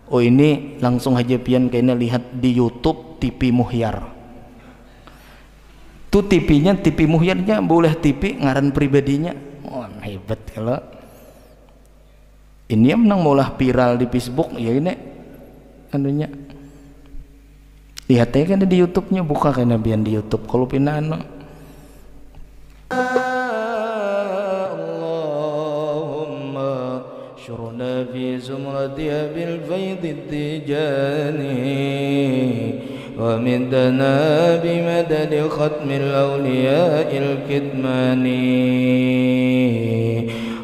Oh ini langsung aja pian kayaknya lihat di YouTube TV Muhyar. Tuh TV-nya, TV Muhyarnya boleh TV ngaran pribadinya. Oh hebat kalau ini menang maulah viral di Facebook ya ini anunya. Lihat aja kan di YouTube-nya, buka kan pian di YouTube kalau pinano. شرنا في زمرتها بالفيض التجاني ومدنا بمدد ختم الأولياء الكتماني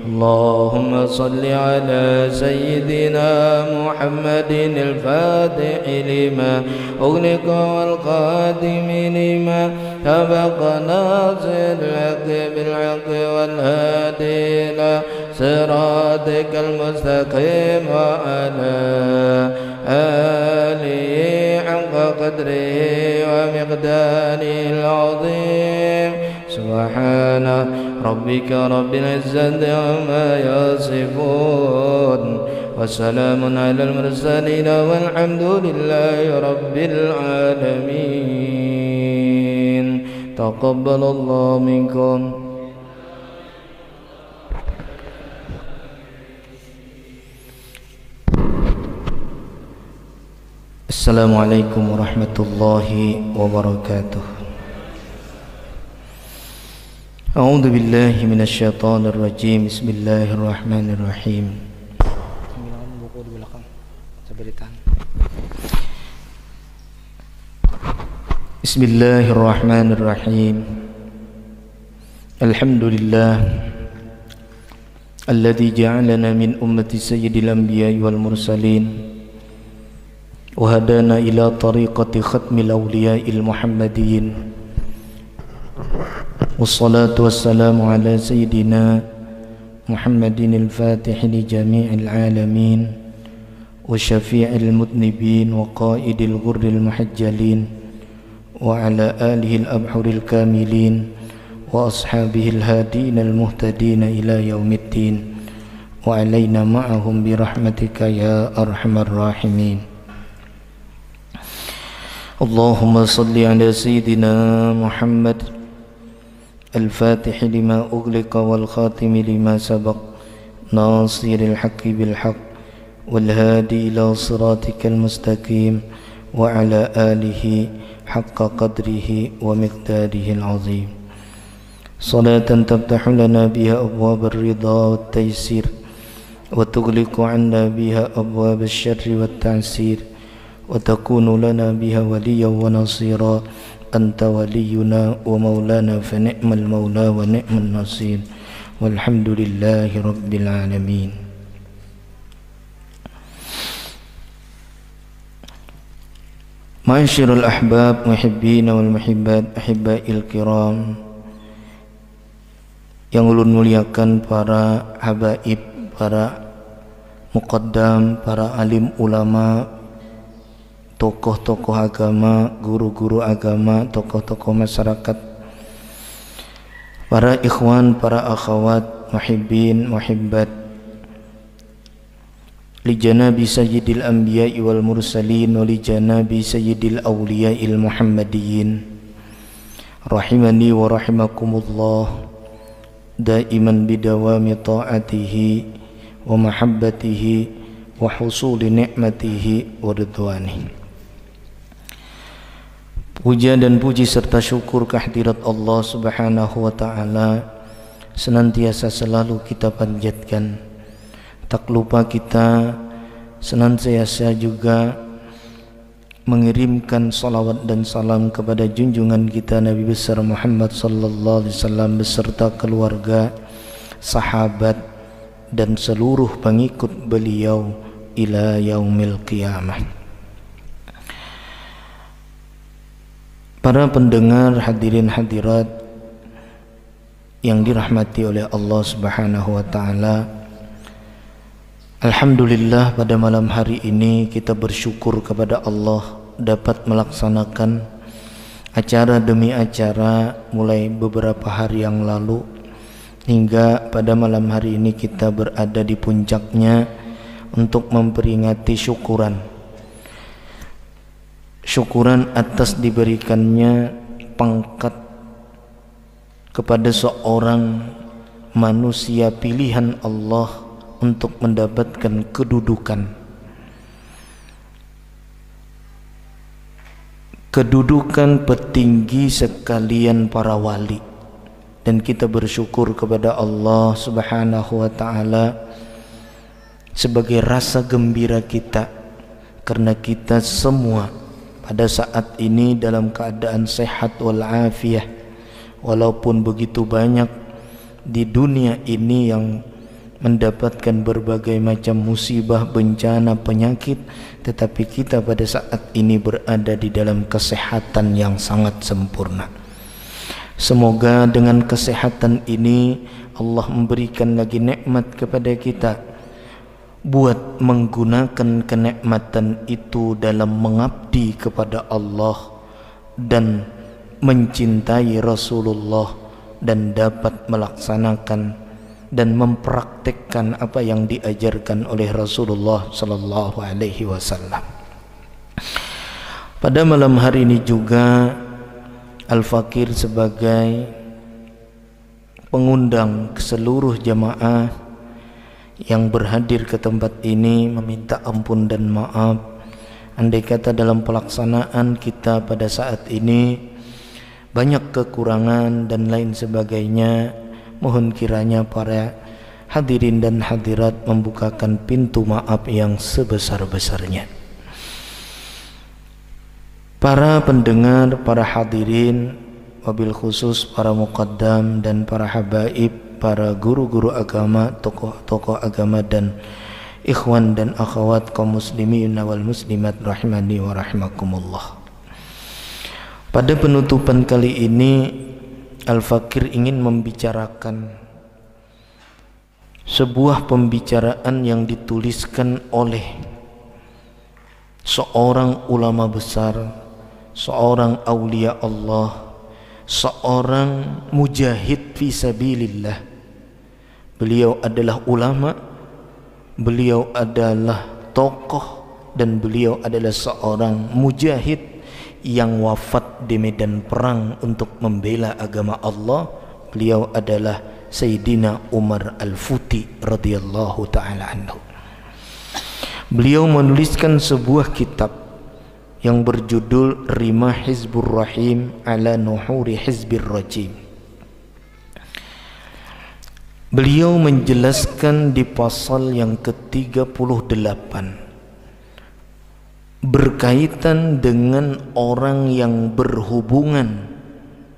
اللهم صل على سيدنا محمد الفاتح لما أغلق والقادم لما سبق ناصر الحق بالحق والهادي إلى صراطك المستقيم وعلى آله حق قدره ومقداره العظيم سبحان ربك رب العزة عما يصفون وسلام على المرسلين والحمد لله رب العالمين تقبل الله منكم. Assalamualaikum warahmatullahi wabarakatuh. A'udzu billahi minasyaitonir rajim. Bismillahirrahmanirrahim. Buku di belakang. Sabaritan. Bismillahirrahmanirrahim. Alhamdulillah alladzi ja'alana min ummati sayyidil anbiya'i wal mursalin وهدانا إلى طريقة ختم الأولياء المحمديين والصلاة والسلام على سيدنا محمد الفاتح لجميع العالمين وشفيع المذنبين وقائد الغر المحجلين وعلى آله الأبحر الكاملين وأصحابه الهادين المهتدين إلى يوم الدين وعلينا معهم برحمتك يا أرحم الراحمين. اللهم صل على سيدنا محمد الفاتح لما أغلق والخاتم لما سبق ناصر الحق بالحق والهادي إلى صراطك المستقيم وعلى آله حق قدره ومقداره العظيم صلاة تفتح لنا بها أبواب الرضا والتيسير وتغلق عنا بها أبواب الشر والتعسير وتكون لنا بها وليا ونصيرا أنت ولينا ومولانا فنعم المولى ونعم النصير والحمد لله رب العالمين. Ma'asyiral ahbab muhibbin wal muhibbat ahibbail kiram, yang ulun muliakan para habaib, para muqaddam, para alim ulama, tokoh-tokoh agama, guru-guru agama, tokoh-tokoh masyarakat, para ikhwan, para akhwat, muhibbin, muhibbat, li janabi sayyidil anbiya'i wal mursalin wa li janabi sayyidil awliya'il muhammadiyin, rahimani wa rahimakumullah, daiman bidawami ta'atihi wa mahabbatihi wa husuli ni'matihi wa ridwanihi. Puja dan puji serta syukur kehadirat Allah Subhanahu wa ta'ala senantiasa selalu kita panjatkan. Tak lupa kita senantiasa juga mengirimkan salawat dan salam kepada junjungan kita Nabi besar Muhammad sallallahu alaihi wasallam beserta keluarga, sahabat dan seluruh pengikut beliau ila yaumil qiyamah. Para pendengar, hadirin hadirat yang dirahmati oleh Allah Subhanahu wa taala, alhamdulillah pada malam hari ini kita bersyukur kepada Allah dapat melaksanakan acara demi acara mulai beberapa hari yang lalu hingga pada malam hari ini kita berada di puncaknya untuk memperingati syukuran atas diberikannya pangkat kepada seorang manusia pilihan Allah untuk mendapatkan kedudukan petinggi sekalian para wali. Dan kita bersyukur kepada Allah Subhanahu wa ta'ala sebagai rasa gembira kita, karena kita semua pada saat ini dalam keadaan sehat walafiat. Walaupun begitu banyak di dunia ini yang mendapatkan berbagai macam musibah, bencana, penyakit, tetapi kita pada saat ini berada di dalam kesehatan yang sangat sempurna. Semoga dengan kesehatan ini Allah memberikan lagi nikmat kepada kita buat menggunakan kenikmatan itu dalam mengabdi kepada Allah dan mencintai Rasulullah, dan dapat melaksanakan dan mempraktekkan apa yang diajarkan oleh Rasulullah sallallahu alaihi wasallam. Pada malam hari ini juga Al-Fakir sebagai pengundang seluruh jamaah yang berhadir ke tempat ini meminta ampun dan maaf andai kata dalam pelaksanaan kita pada saat ini banyak kekurangan dan lain sebagainya. Mohon kiranya para hadirin dan hadirat membukakan pintu maaf yang sebesar-besarnya. Para pendengar, para hadirin, wabil khusus para muqaddam dan para habaib, para guru-guru agama, tokoh-tokoh agama dan ikhwan dan akhwat kaum muslimin wal muslimat rahimani wa rahimakumullah. Pada penutupan kali ini Al-Fakir ingin membicarakan sebuah pembicaraan yang dituliskan oleh seorang ulama besar, seorang aulia Allah, seorang mujahid fi sabilillah. Beliau adalah ulama, beliau adalah tokoh, dan beliau adalah seorang mujahid yang wafat di medan perang untuk membela agama Allah. Beliau adalah Sayyidina Umar Al-Futi radhiyallahu ta'ala anhu. Beliau menuliskan sebuah kitab yang berjudul Rimah Hizbur Rahim ala Nuhuri Hizbir Rajim. Beliau menjelaskan di pasal yang ke-38 berkaitan dengan orang yang berhubungan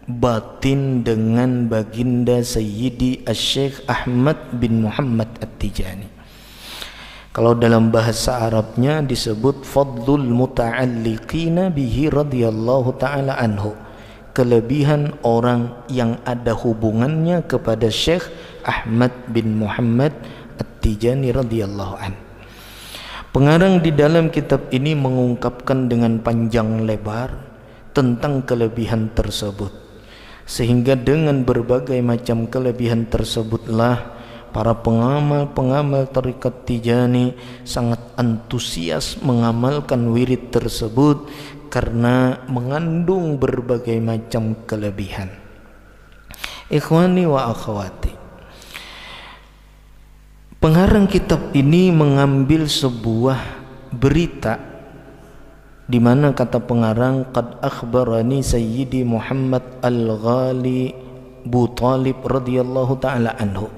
batin dengan baginda Sayyidi Asy-Syaikh Ahmad bin Muhammad At-Tijani. Kalau dalam bahasa Arabnya disebut fadlul muta'alliqina bihi radhiyallahu ta'ala anhu, kelebihan orang yang ada hubungannya kepada Syekh Ahmad bin Muhammad At-Tijani radhiyallahu anhu. Pengarang di dalam kitab ini mengungkapkan dengan panjang lebar tentang kelebihan tersebut, sehingga dengan berbagai macam kelebihan tersebutlah para pengamal tarekat Tijani sangat antusias mengamalkan wirid tersebut karena mengandung berbagai macam kelebihan. Ikhwani wa akhwati, pengarang kitab ini mengambil sebuah berita di mana kata pengarang, qad akhbarani Sayyidi Muhammad Al-Ghali Bu Talib radhiyallahu ta'ala anhu.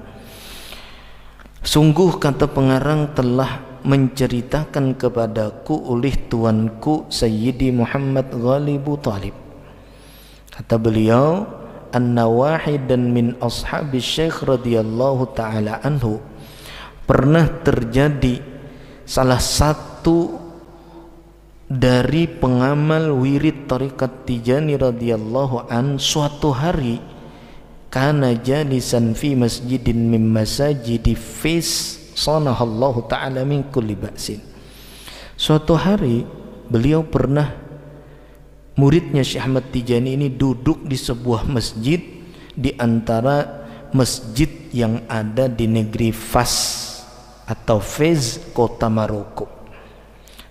Sungguh kata pengarang telah menceritakan kepadaku oleh tuanku Sayyidi Muhammad Ghali Bu Talib. Kata beliau, anna wahidan min ashabi Syekh radhiyallahu ta'ala anhu, pernah terjadi salah satu dari pengamal wirid tarekat Tijani radhiyallahu an suatu hari kana jalisan fi masjidin min masajidi Fis sanahallahu ta'ala min kulli ba'sin. Suatu hari beliau pernah, muridnya Syekh Ahmad Tijani ini duduk di sebuah masjid di antara masjid yang ada di negeri Fas atau Fez, kota Maroko.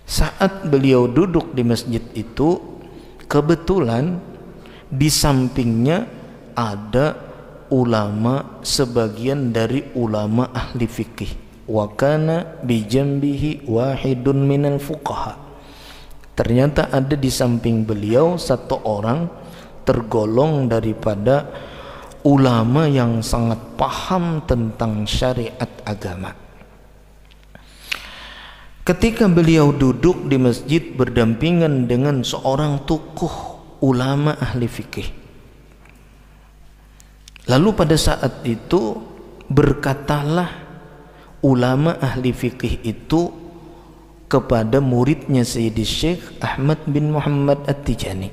Saat beliau duduk di masjid itu, kebetulan di sampingnya ada ulama, sebagian dari ulama ahli fikih. Wa kana bi jambihi wahidun minal fuqaha. Ternyata ada di samping beliau satu orang tergolong daripada ulama yang sangat paham tentang syariat agama. Ketika beliau duduk di masjid berdampingan dengan seorang tokoh ulama ahli fikih, lalu pada saat itu berkatalah ulama ahli fikih itu kepada muridnya Sayyidi Syekh Ahmad bin Muhammad At-Tijani.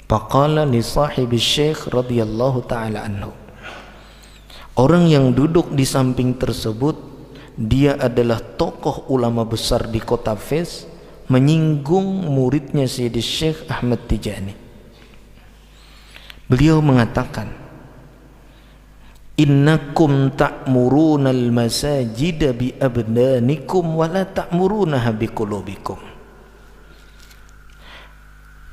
Faqala li sahibi Syekh radhiyallahu ta'ala anhu. Orang yang duduk di samping tersebut, dia adalah tokoh ulama besar di kota Fez, menyinggung muridnya Sayyidi Syekh Ahmad Tijani. Beliau mengatakan, innakum ta'muruna al-masajida bi abdanikum wa la ta'murunaha bi qulubikum.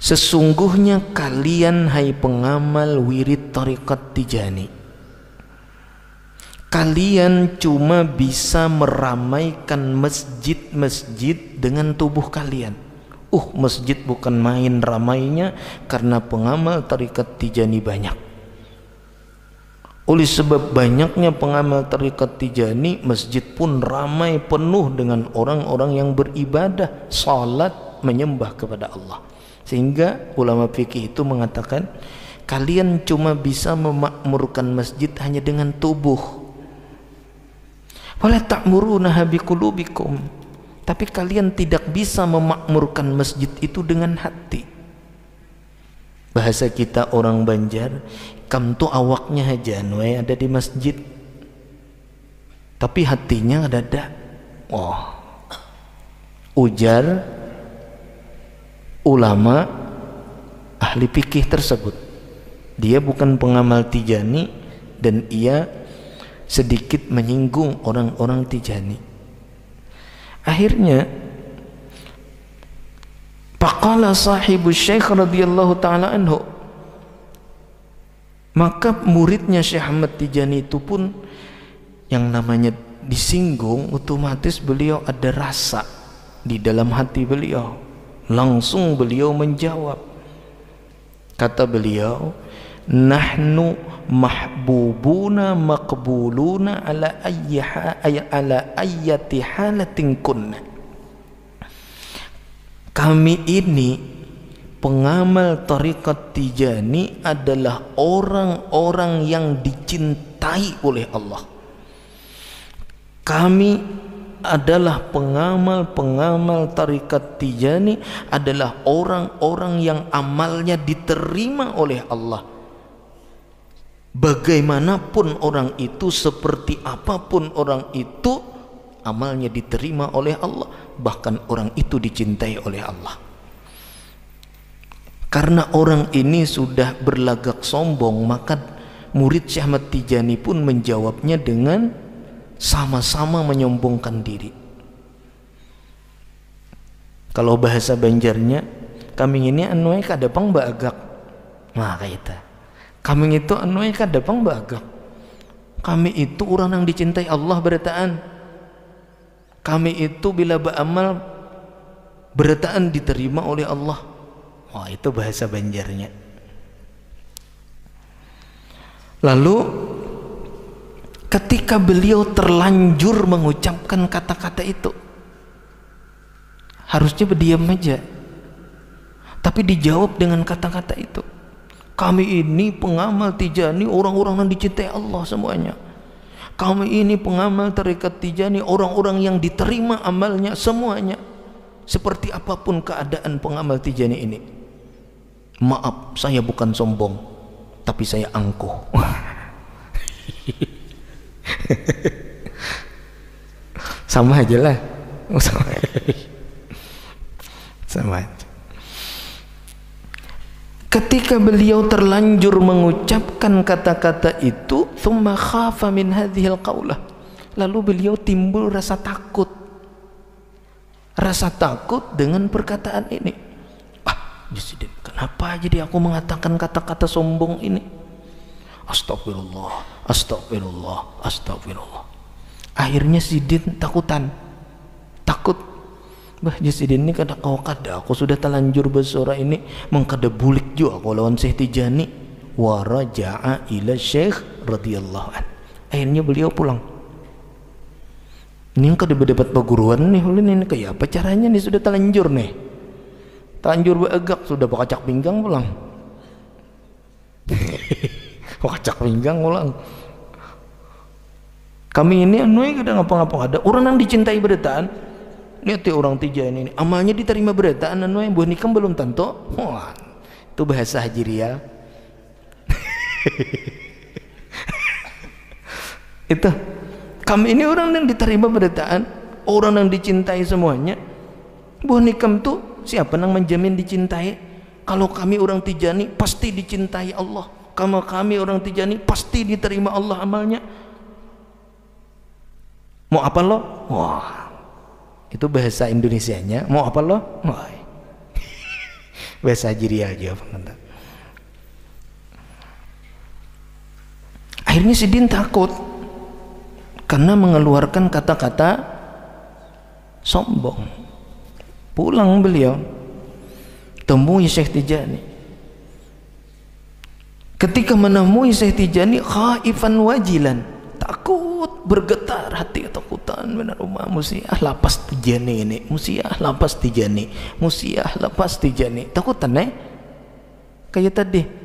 Sesungguhnya kalian, hai pengamal wirid tariqat Tijani, kalian cuma bisa meramaikan masjid-masjid dengan tubuh kalian. Masjid bukan main ramainya, karena pengamal tariqat Tijani banyak. Oleh sebab banyaknya pengamal tariqat Tijani, masjid pun ramai penuh dengan orang-orang yang beribadah, salat, menyembah kepada Allah. Sehingga ulama fikih itu mengatakan, kalian cuma bisa memakmurkan masjid hanya dengan tubuh. Wala ta'murunaha biqulubikum, tapi kalian tidak bisa memakmurkan masjid itu dengan hati. Bahasa kita orang Banjar, kam tu awaknya hajan we ada di masjid, tapi hatinya ada. Ujar ulama ahli fikih tersebut. Dia bukan pengamal Tijani dan ia sedikit menyinggung orang-orang Tijani. Akhirnya faqala sahibu Syekh radhiyallahu ta'ala anhu, maka muridnya Syekh Ahmad Tijani itu pun yang namanya disinggung, otomatis beliau ada rasa di dalam hati beliau. Langsung beliau menjawab. Kata beliau, nahnu mahbubuna maqbuluna ala ayyati halatin kunna. Kami ini pengamal tariqat Tijani adalah orang-orang yang dicintai oleh Allah. Kami adalah pengamal tariqat Tijani, adalah orang-orang yang amalnya diterima oleh Allah. Bagaimanapun orang itu, seperti apapun orang itu, amalnya diterima oleh Allah, bahkan orang itu dicintai oleh Allah. Karena orang ini sudah berlagak sombong, maka murid Syekh Ahmad Tijani pun menjawabnya dengan sama-sama menyombongkan diri. Kalau bahasa Banjarnya, kami ini anuai kadapang bagak. Nah kaita, kami itu anuai kadapang bagak. Kami itu orang yang dicintai Allah berataan. Kami itu bila beramal berataan diterima oleh Allah. Wah, itu bahasa Banjarnya. Lalu ketika beliau terlanjur mengucapkan kata-kata itu, harusnya berdiam aja, tapi dijawab dengan kata-kata itu. Kami ini pengamal Tijani, orang-orang yang dicintai Allah semuanya. Kami ini pengamal tariqat Tijani, orang-orang yang diterima amalnya semuanya. Seperti apapun keadaan pengamal Tijani ini, maaf, saya bukan sombong, tapi saya angkuh. Sama aja lah, sama aja. Ketika beliau terlanjur mengucapkan kata-kata itu, thumma khafa min hadhil qaulah, Lalu beliau timbul rasa takut dengan perkataan ini. Sidin, kenapa jadi aku mengatakan kata-kata sombong ini? Astagfirullah, astagfirullah, astagfirullah. Akhirnya Sidin takut. Bah Sidin ini kada aku sudah telanjur bersuara ini mengkada bulik juga aku lawan Syekh Tijani. Wa raja'a ila Syekh radhiyallahu an. Akhirnya beliau pulang. Ini kada berdebat perguruan nih, ini kayak apa caranya nih, sudah telanjur nih. Telanjur beegak, sudah bakacak pinggang pulang. Bakacak pinggang pulang. Kami ini kadang ngapa-ngapa ada orang yang dicintai beretaan. Lihat orang Tijani ini amalnya diterima beretaan buah nikam belum tentu. Wah, itu bahasa Hajiriah. Itu kami ini orang yang diterima beretaan, orang yang dicintai semuanya. Buah nikam tuh siapa yang menjamin dicintai? Kalau kami orang Tijani pasti dicintai Allah. Kalau kami orang Tijani pasti diterima Allah amalnya. Mau apa lo? Wah, itu bahasa Indonesianya. Mau apa lo? Wah, bahasa Hajiriah aja. Akhirnya Sidin takut karena mengeluarkan kata-kata sombong. Pulang beliau temui Syekh Tijani. Ketika menemui Syekh Tijani, khaifan wajilan, takut, bergetar hati, ketakutan benar rumah musiah lapas Tijani ini, musiah lapas Tijani, musiah lapas Tijani, takutan kayak tadi.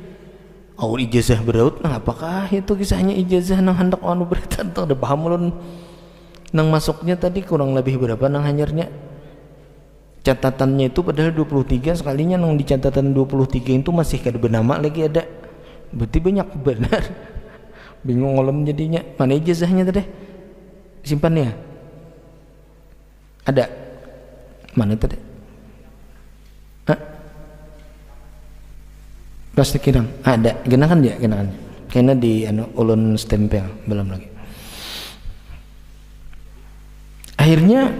Ijazah beraut, apakah itu kisahnya ijazah nang hendak anu berita tuh ada paham ulun nang masuknya tadi kurang lebih berapa nang hanyarnya catatannya itu padahal 23 sekalinya nang di catatan 23 itu masih kada bernama lagi ada, berarti banyak benar. Bingung ngolam jadinya. Mana ijazahnya tadi? Simpannya ada mana tadi? Plastik kirang ada, genakan ya, genakan. Kayaknya di ulun stempel belum lagi. Akhirnya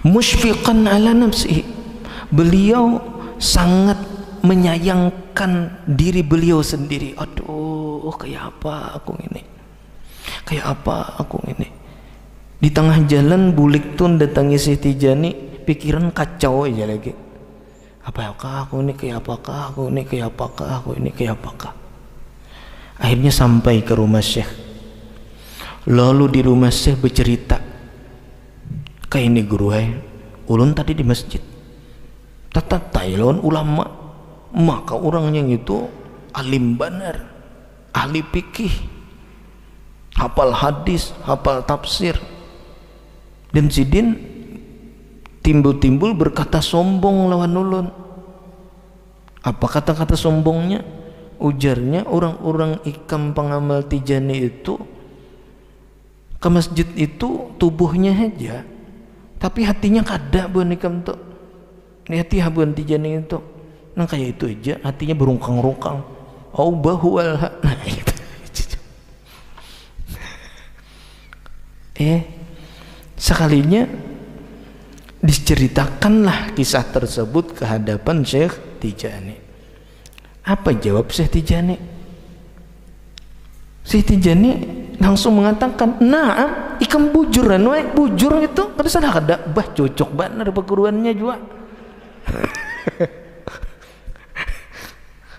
musyfiqan ala nafsihi, beliau sangat menyayangkan diri beliau sendiri. Aduh, kayak apa aku ini? Kayak apa aku ini? Di tengah jalan bulik tun datangi Syekh Tijani, pikiran kacau aja lagi. Apakah aku ini, kayak apakah aku ini, kayak apakah aku ini, kayak apakah. Akhirnya sampai ke rumah Syekh. Lalu di rumah Syekh bercerita, kayak ini guru ulun tadi di masjid tata Thailand ulama, maka orangnya itu alim benar, ahli fikih, hafal hadis, hafal tafsir. Dan Sidin timbul-timbul berkata sombong lawan ulun. Apa kata-kata sombongnya? Ujarnya, orang-orang ikam pengamal Tijani itu ke masjid itu tubuhnya aja, tapi hatinya kada buan ikam tuh. Hati habuan Tijani itu nang kayak itu aja, hatinya berungkang-rungkang. Au bahual. Nah itu. Sekalinya diceritakanlah kisah tersebut ke hadapan Syekh Tijani. Apa jawab Syekh Tijani? Syekh Tijani langsung mengatakan, "Nah, ikam bujuran bujur itu kada salah kada, bah cocok benar perguruannya juga."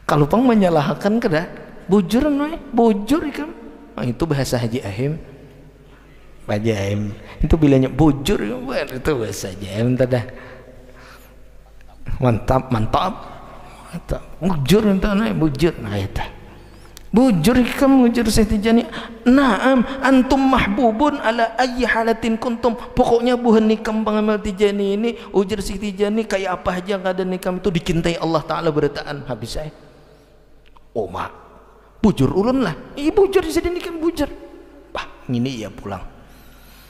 Kalau pang menyalahkan kada, bujuran bujur ikam. Itu bahasa Haji Ahim. Haji Ahim itu bilangnya bujur, itu bahasa Haji Ahim tada. Mantap. Bujur itu bujur. Nah itu. Bujur ikam bujur Syekh Tijani. Naam antum mahbubun ala ayyi halatin kuntum. Pokoknya buhan nikam pengamal Tijani ini, ujar Syekh Tijani kayak apa aja keadaan nikam itu dicintai Allah Ta'ala berataan. Habis saya. Oh mak, bujur ulun lah. Bujur di sini nikam bujur. Bah, ini ya pulang.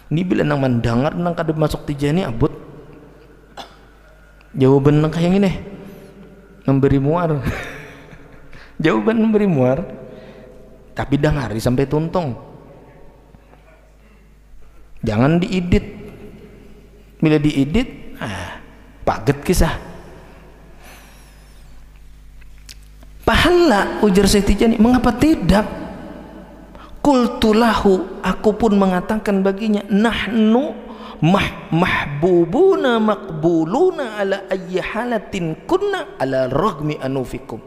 Ini bila nang mandangar nang kada masuk Tijani abut. Jawaban nang kayak gini. Memberi muar. Jawaban memberi muar. Tapi dangari sampai tuntung. Jangan diedit. Bila diedit, paget kisah. Pahala, ujar Syekh Tijani. Mengapa tidak? Qultulahu, aku pun mengatakan baginya, nahnu mahbubuna maqbuluna ala ayyi halatin kunna ala ragmi anufikum.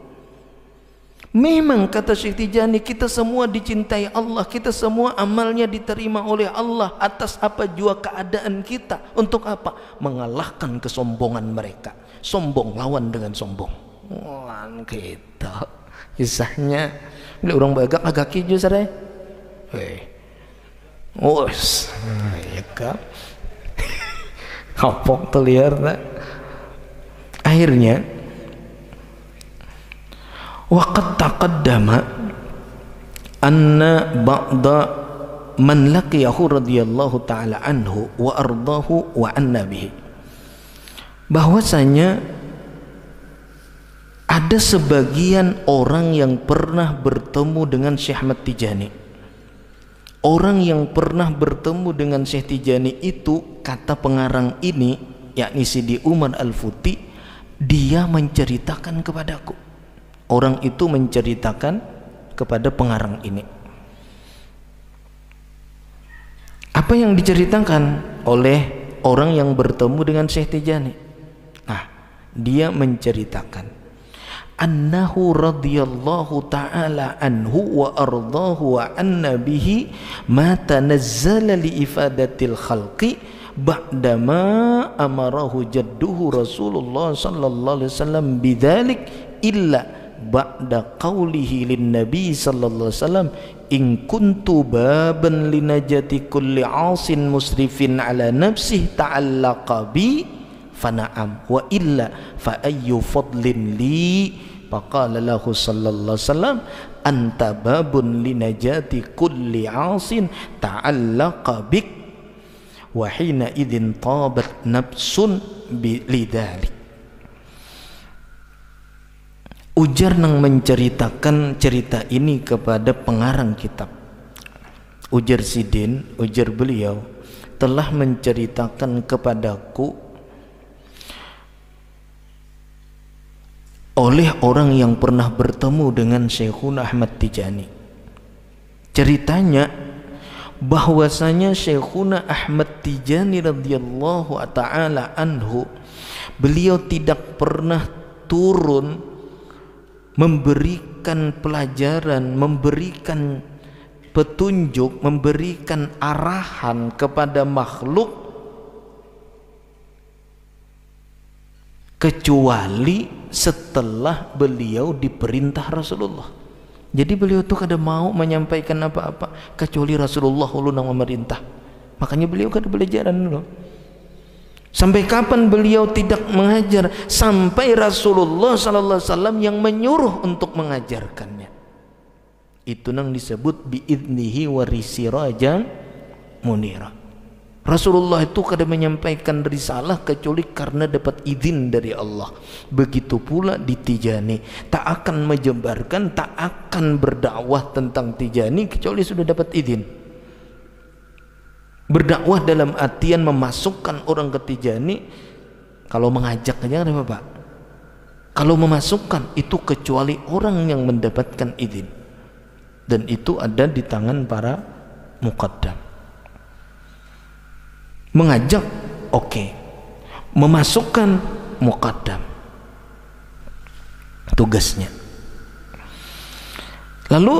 Memang kata Syekh Tijani, kita semua dicintai Allah, kita semua amalnya diterima oleh Allah atas apa jua keadaan kita. Untuk apa? Mengalahkan kesombongan mereka. Sombong lawan dengan sombong. Wan kita kisahnya bila orang bagak agak kiju sare. Os, ya kan? Kapok terliar tak? Akhirnya waqad taqaddama anna ba'da man laqiyahu radhiyallahu ta'ala anhu wa ardahu wa anna bihi, bahwasanya ada sebagian orang yang pernah bertemu dengan Syekh Ahmad Tijani. Orang yang pernah bertemu dengan Syekh Tijani itu, kata pengarang ini, yakni Sidi Umar Al-Futi, dia menceritakan kepadaku. Orang itu menceritakan kepada pengarang ini. Apa yang diceritakan oleh orang yang bertemu dengan Syekh Tijani? Nah, dia menceritakan annahu radhiyallahu ta'ala anhu wa ardahu wa anna bihi ma tanazzala li ifadatil khalqi ba'dama amarahu jadduhu Rasulullah sallallahu alaihi wasallam bidzalik illa ba'da qawlihi lin nabi sallallahu alaihi wasallam in kuntu baban linajati kulli 'asin musrifin ala nafsihi ta'allaqa bi fana'am wa illa fa ayyu fadlin li faqala lahu sallallahu alaihi wasallam anta babun linajati kulli 'asin ta'allaqa bik wa hina idzin tabat nafsun lidzalik. Ujar nang menceritakan cerita ini kepada pengarang kitab. Ujar Sidin, ujar beliau, telah menceritakan kepadaku oleh orang yang pernah bertemu dengan Syekhuna Ahmad Tijani. Ceritanya bahwasanya Syekhuna Ahmad Tijani radhiyallahu ta'ala anhu, beliau tidak pernah turun memberikan pelajaran, memberikan petunjuk, memberikan arahan kepada makhluk kecuali setelah beliau diperintah Rasulullah. Jadi beliau tuh kada mau menyampaikan apa-apa kecuali Rasulullah ulun yang memerintah. Makanya beliau kada belajaran dulu. Sampai kapan beliau tidak mengajar? Sampai Rasulullah sallallahu alaihi wasallam yang menyuruh untuk mengajarkannya. Itu nang disebut biidnihi wa risirajan munira. Rasulullah itu kada menyampaikan risalah kecuali karena dapat izin dari Allah. Begitu pula di Tijani, tak akan menyebarkan, tak akan berdakwah tentang Tijani kecuali sudah dapat izin. Berdakwah dalam artian memasukkan orang ke Tijani, kalau mengajak aja kan Pak. Kalau memasukkan itu kecuali orang yang mendapatkan izin, dan itu ada di tangan para muqaddam. Mengajak oke, memasukkan muqaddam tugasnya. Lalu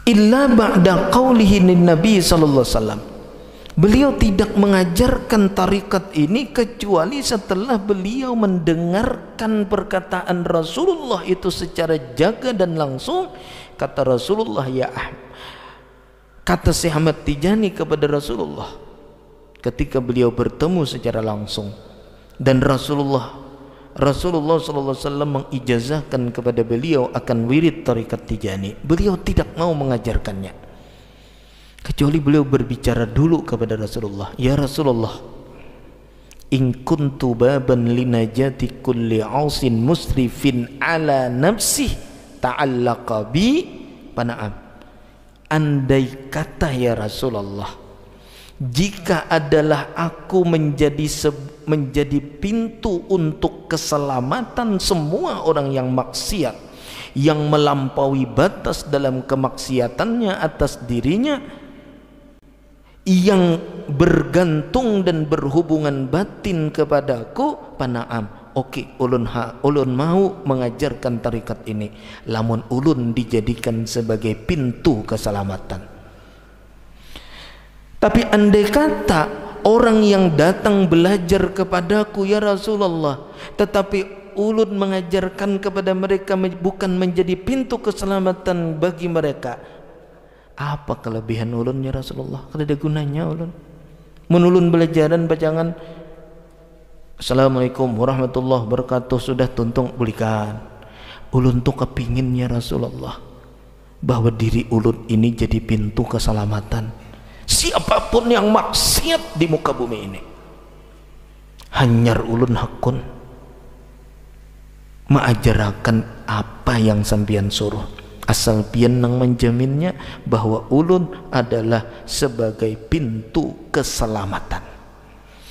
illa ba'da qawlihi lin nabi sallallahu alaihi wasallam, beliau tidak mengajarkan tarikat ini kecuali setelah beliau mendengarkan perkataan Rasulullah itu secara jaga dan langsung. Kata Rasulullah, kata Syekh Ahmad Tijani kepada Rasulullah ketika beliau bertemu secara langsung, dan Rasulullah sallallahu alaihi wasallam mengijazahkan kepada beliau akan wirid tarikat Tijani. Beliau tidak mau mengajarkannya kecuali beliau berbicara dulu kepada Rasulullah, ya Rasulullah, in kuntu baban linajati kulli 'ausin musrifin ala nafsi ta'allaqa bi pana'am. andai kata ya Rasulullah, jika adalah aku menjadi pintu untuk keselamatan semua orang yang maksiat, yang melampaui batas dalam kemaksiatannya atas dirinya, yang bergantung dan berhubungan batin kepadaku, panaam, oke, ulun mau mengajarkan tarikat ini, lamun ulun dijadikan sebagai pintu keselamatan. Tapi andai kata orang yang datang belajar kepadaku ya Rasulullah, tetapi ulun mengajarkan kepada mereka bukan menjadi pintu keselamatan bagi mereka, apa kelebihan ulun ya Rasulullah? Kada ada gunanya ulun. Menulun belajaran bacangan Assalamualaikum warahmatullahi wabarakatuh sudah tuntung bulikan. Ulun tuh kepingin ya Rasulullah bahwa diri ulun ini jadi pintu keselamatan. Siapapun yang maksiat di muka bumi ini, hanyar ulun hakun maajarakan apa yang sampian suruh, asal pian nang menjaminnya bahwa ulun adalah sebagai pintu keselamatan.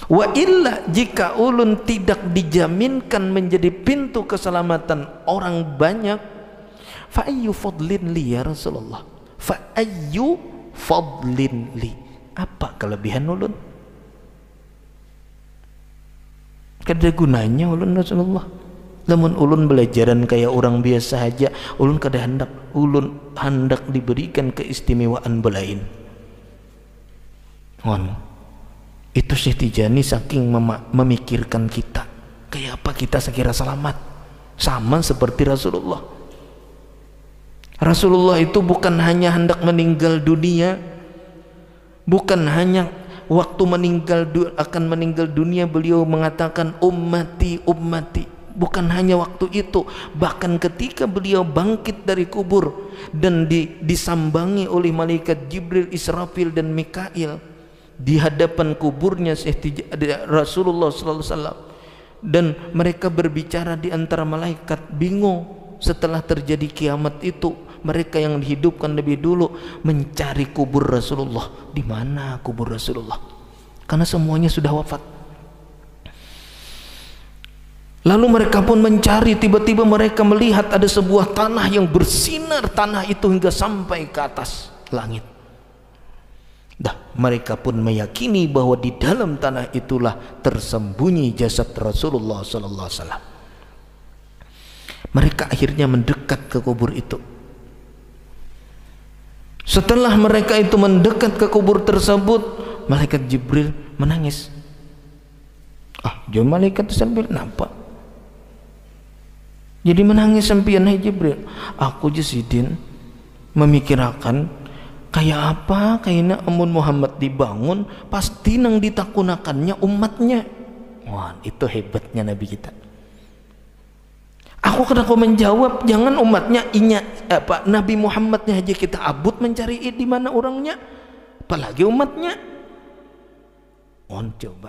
Wa illa, jika ulun tidak dijaminkan menjadi pintu keselamatan orang banyak, fa ayyu fadlin li ya Rasulullah, fa ayyu fadlin li, apa kelebihan ulun? Kada gunanya ulun Rasulullah. Lamun ulun belajaran kayak orang biasa aja, ulun kada hendak diberikan keistimewaan belain. Itu Syekh Tijani saking memikirkan kita, kayak apa kita sekira selamat, sama seperti Rasulullah. Rasulullah itu bukan hanya hendak meninggal dunia, bukan hanya waktu akan meninggal dunia beliau mengatakan ummati ummati, bukan hanya waktu itu, bahkan ketika beliau bangkit dari kubur dan disambangi oleh malaikat Jibril, Israfil dan Mikail di hadapan kuburnya Rasulullah sallallahu alaihi wasallam, dan mereka berbicara di antara malaikat, bingung setelah terjadi kiamat itu. Mereka yang dihidupkan lebih dulu mencari kubur Rasulullah. Di mana kubur Rasulullah? Karena semuanya sudah wafat. Lalu mereka pun mencari, tiba-tiba mereka melihat ada sebuah tanah yang bersinar, tanah itu hingga sampai ke atas langit. Mereka pun meyakini bahwa di dalam tanah itulah tersembunyi jasad Rasulullah sallallahu alaihi wasallam. Mereka akhirnya mendekat ke kubur itu. Setelah mereka itu mendekat ke kubur tersebut, malaikat Jibril menangis. Jadi malaikat sambil nampak. Jadi menangis sampian, hai Jibril, aku Jasidin memikirkan kayak apa kayaknya amun Muhammad dibangun pasti nang ditakunakannya umatnya. Wah, itu hebatnya Nabi kita. Aku kena menjawab, jangan umatnya Nabi Muhammadnya aja kita abut mencari di mana orangnya, apalagi umatnya. Coba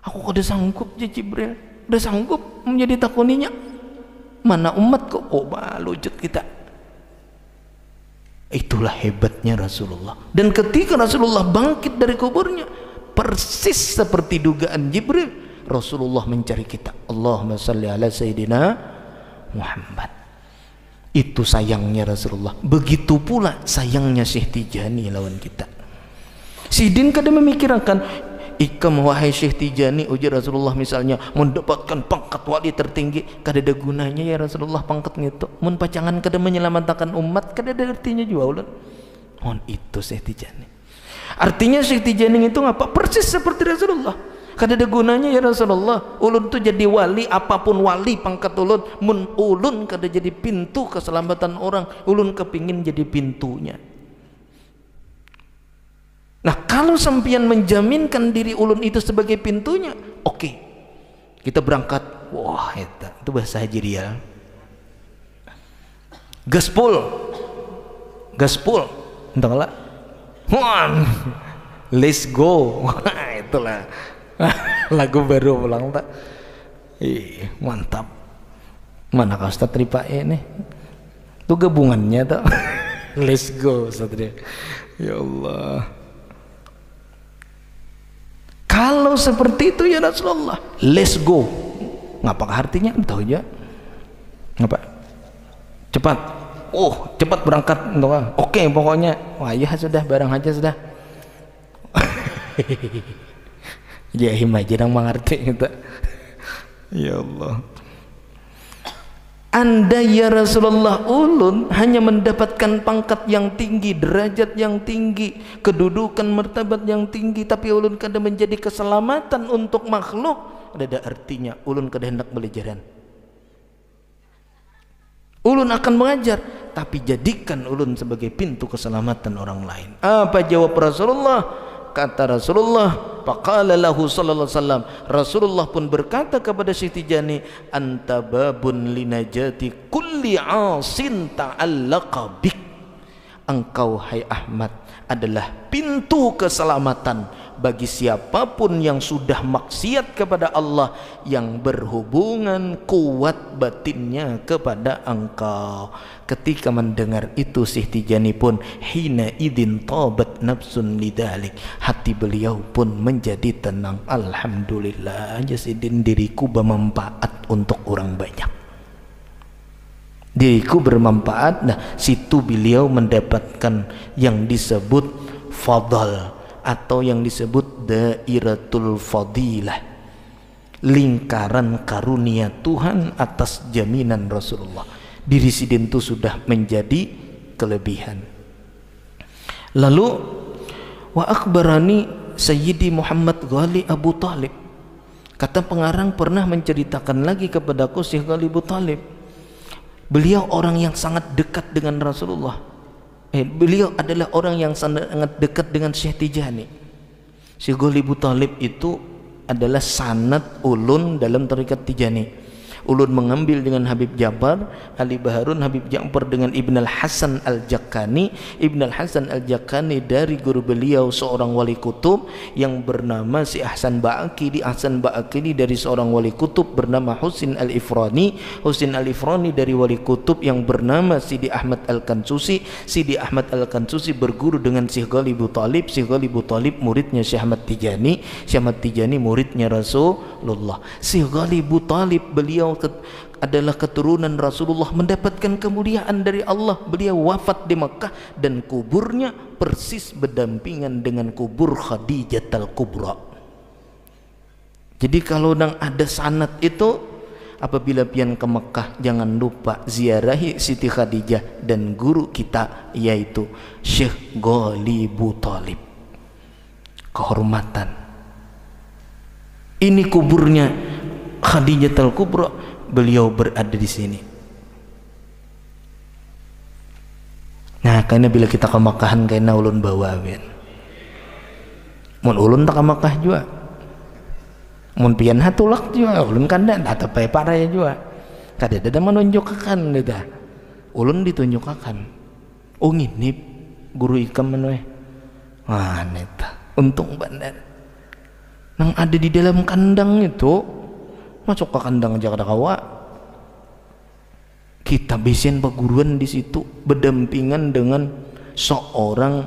aku udah sanggup ya Jibril, udah sanggup menjadi takuninya, mana umat kok lujut kita. Itulah hebatnya Rasulullah. Dan ketika Rasulullah bangkit dari kuburnya, persis seperti dugaan Jibril, Rasulullah mencari kita. Allahumma salli ala Sayyidina Muhammad. Itu sayangnya Rasulullah. Begitu pula sayangnya Syekh Tijani lawan kita. Sidin kada memikirkan, ikam wahai Syekh Tijani, ujar Rasulullah misalnya, mendapatkan pangkat wali tertinggi, kada ada gunanya ya Rasulullah pangkatnya itu. Mun pacangan kada menyelamatkan umat, kada ada artinya juga ulun. Itu Syekh Tijani. Artinya Syekh Tijani itu ngapa? Persis seperti Rasulullah. Kada ada gunanya ya Rasulullah. Ulun tuh jadi wali, apapun wali pangkat ulun, mun ulun kada jadi pintu keselamatan orang, ulun kepingin jadi pintunya. Nah, kalau sampian menjaminkan diri ulun itu sebagai pintunya, oke, kita berangkat. Wah, itu bahasa Haji Rial. Gaspol, entahlah. Let's go. Itulah lagu baru pulang tak. Mantap. Mana kau Ustaz Ripa ini? Itu gabungannya tak. Let's go Satria. Ya Allah. Kalau seperti itu ya Rasulullah, let's go. Ngapakah artinya? Tahu aja. Ngapa? Cepat. Oh, cepat berangkat. Oke, pokoknya. Wah, ya sudah, barang aja sudah. Ya aja nang mengerti kita. Ya Allah. Anda ya Rasulullah, ulun hanya mendapatkan pangkat yang tinggi, derajat yang tinggi, kedudukan martabat yang tinggi, tapi ulun kada menjadi keselamatan untuk makhluk. Ada artinya ulun kada hendak belajaran. Ulun akan mengajar, tapi jadikan ulun sebagai pintu keselamatan orang lain. Apa jawab Rasulullah? Kata Rasulullah, faqala lahu sallallahu alaihi wasallam, Rasulullah pun berkata kepada Syekh Tijani, anta babun linajati kulli asin ta'allaqa bik. Engkau hai Ahmad adalah pintu keselamatan bagi siapapun yang sudah maksiat kepada Allah, yang berhubungan kuat batinnya kepada engkau. Ketika mendengar itu Syekh Tijani pun hina idin tabat nafsun lidalik, hati beliau pun menjadi tenang. Alhamdulillah, jasidin diriku bermanfaat untuk orang banyak, diriku bermanfaat. Nah, situ beliau mendapatkan yang disebut fadal atau yang disebut dairatul fadilah, lingkaran karunia Tuhan atas jaminan Rasulullah. Diri sidin itu sudah menjadi kelebihan. Lalu wa akhbarani Sayyidi Muhammad Ghali Abu Talib, kata pengarang pernah menceritakan lagi kepadaku Syekh Ghali Abu Talib, beliau orang yang sangat dekat dengan Rasulullah. Beliau adalah orang yang sangat dekat dengan Syekh Tijani. Syekh Ghali Abu Talib itu adalah sanad ulun dalam tarekat Tijani. Ulun mengambil dengan Habib Jabar, Ali Baharun, Habib Ja'far dengan Ibn al-Hasan al-Jakkani. Ibn al-Hasan al-Jakkani dari guru beliau seorang wali kutub yang bernama si Ahsan Ba'akili. Ahsan Ba'akili dari seorang wali kutub bernama Husin al-Ifrani. Husin al-Ifrani dari wali kutub yang bernama Sidi Ahmad al-Kansusi. Sidi Ahmad al-Kansusi berguru dengan Syekh Ghali Abu Talib. Syekh Ghali Abu Talib muridnya Syekh Ahmad Tijani. Syekh Ahmad Tijani muridnya Rasulullah. Syekh Ghali Abu Talib beliau adalah keturunan Rasulullah, mendapatkan kemuliaan dari Allah. Beliau wafat di Makkah dan kuburnya persis berdampingan dengan kubur Khadijah al-Kubra. Jadi kalau ada sanad itu, apabila pian ke Makkah jangan lupa ziarahi Siti Khadijah dan guru kita yaitu Syekh Ghali Abu Talib. Kehormatan. Ini kuburnya Khadijah al-Kubra, beliau berada di sini. Nah, karena bila kita ke Makahan kena ulun bawa ben. Mun ulun tak ke Makkah juga. Mun pian hatulak juga ulun kanda tak tepai paraya juga. Kada ada menunjukkan dah. Ulun ditunjukkan. Oh ngini guru ikam menoe. Wah, neta. Untung bandar. Nang ada di dalam kandang itu, masuk ke kandang aja kada kawa. Kita bisen perguruan di situ berdampingan dengan seorang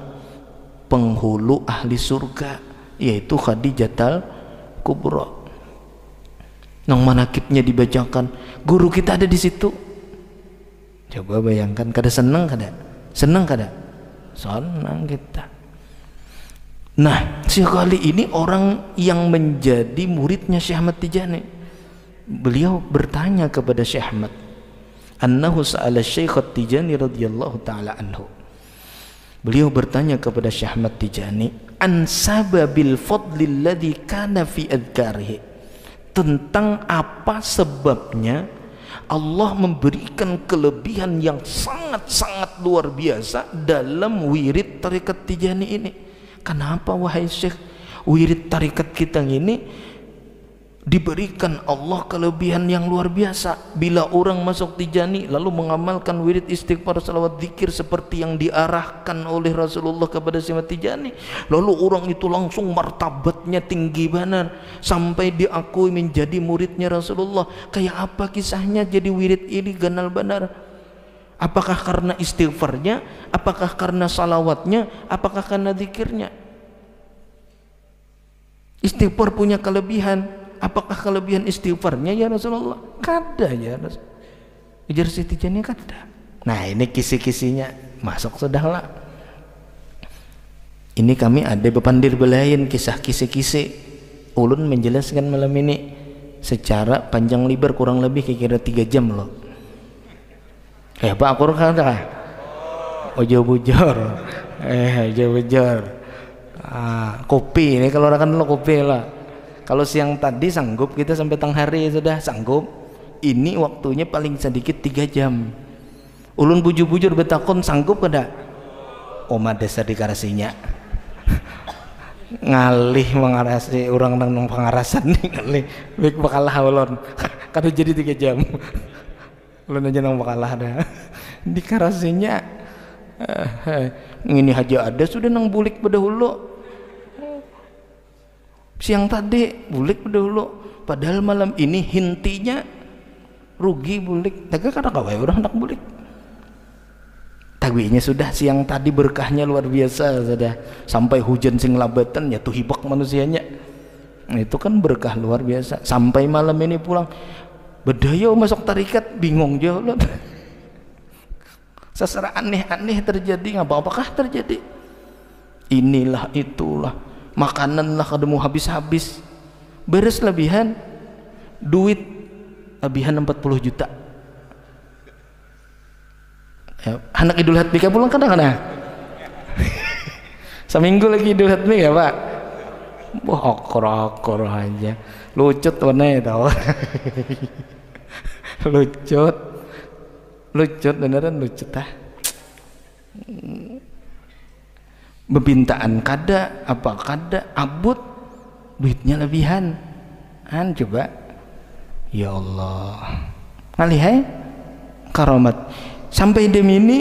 penghulu ahli surga yaitu Khadijah al-Kubra. Nang manakibnya dibacakan, guru kita ada di situ. Coba bayangkan, kada senang kada? Senang kada? Senang kita. Nah, Syekh Ghali ini orang yang menjadi muridnya Syekh Ahmad Tijani. Beliau bertanya kepada Syekh Ahmad, annahu sa'ala Syekh Tijani radhiyallahu taala anhu. Beliau bertanya kepada Syekh Ahmad Tijani, an sababil fadlil ladzi kana fi adhkarihi, tentang apa sebabnya Allah memberikan kelebihan yang sangat-sangat luar biasa dalam wirid tarekat Tijani ini. Kenapa wahai Syekh, wirid tarekat kita ini diberikan Allah kelebihan yang luar biasa? Bila orang masuk Tijani lalu mengamalkan wirid istighfar salawat zikir seperti yang diarahkan oleh Rasulullah kepada Syekh Tijani, lalu orang itu langsung martabatnya tinggi benar sampai diakui menjadi muridnya Rasulullah. Kayak apa kisahnya jadi wirid ini ganal benar? Apakah karena istighfarnya, apakah karena salawatnya, apakah karena zikirnya? Istighfar punya kelebihan, apakah kelebihan istighfarnya ya Rasulullah? Kada ya Rasulullah. Ujar Siti Jani kada. Nah ini kisi-kisinya masuk sudahlah. Ini kami ada bepandir belayan kisah kisi-kisi. Ulun menjelaskan malam ini secara panjang lebar kurang lebih kira-kira 3 jam loh. Pak aku kata ojo bujur, ojo bujur. Kopi ini kalau orang dulu kopi lah. Kalau siang tadi sanggup kita sampai tengah hari sudah sanggup. Ini waktunya paling sedikit 3 jam. Ulun bujur-bujur betakon sanggup kada? Oma desa dikarasinya. Ngalih mengarasi orang nang pengarasan nih ngalih. Baik bakalah ulun. Kada jadi 3 jam. Ulun aja nang bakalah dah. Dikarasinya. Ini aja ada sudah nang bulik pada hulu. Siang tadi bulik pada hulu. Padahal malam ini hintinya rugi bulik, tapi kada kawai orang nak bulik. Tagwinya sudah siang tadi berkahnya luar biasa sudah sampai hujan sing labatan ya tuh hibak manusianya. Nah, itu kan berkah luar biasa. Sampai malam ini pulang bedaya masuk tarikat bingung jauh. Sesera aneh-aneh terjadi, apakah terjadi? Inilah itulah makanan lah kada mau habis-habis. Beres lebihan duit lebihan 40 juta ya, anak Idul Adha pulang kadang-kadang seminggu lagi Idul Adha ya Pak. Wah okor-okor aja lucut warnanya tau. lucut beneran lucut bebintaan kada apa kada abut duitnya lebihan coba. Ya Allah, ngalihai karamat sampai demi ini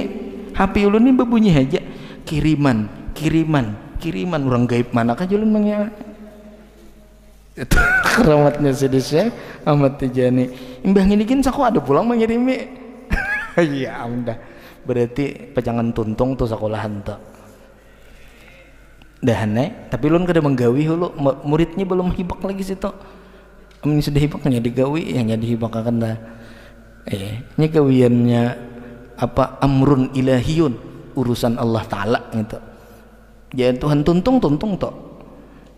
HP ulun ini berbunyi aja kiriman orang gaib manakah ulun mengya itu karamatnya sedih Ahmad Tijani imbang ini kan saku ada pulang mengirimi. Ya udah berarti pejangan tuntung tuh sekolahan tuh dah tapi ulun kada menggawi hulu muridnya belum hibak lagi situ. Ini sudah hibak hanya digawi hanya dihibakakan dah. Ini gawiannya apa amrun ilahiyun urusan Allah Taala gitu. Jadi Tuhan tuntung toh.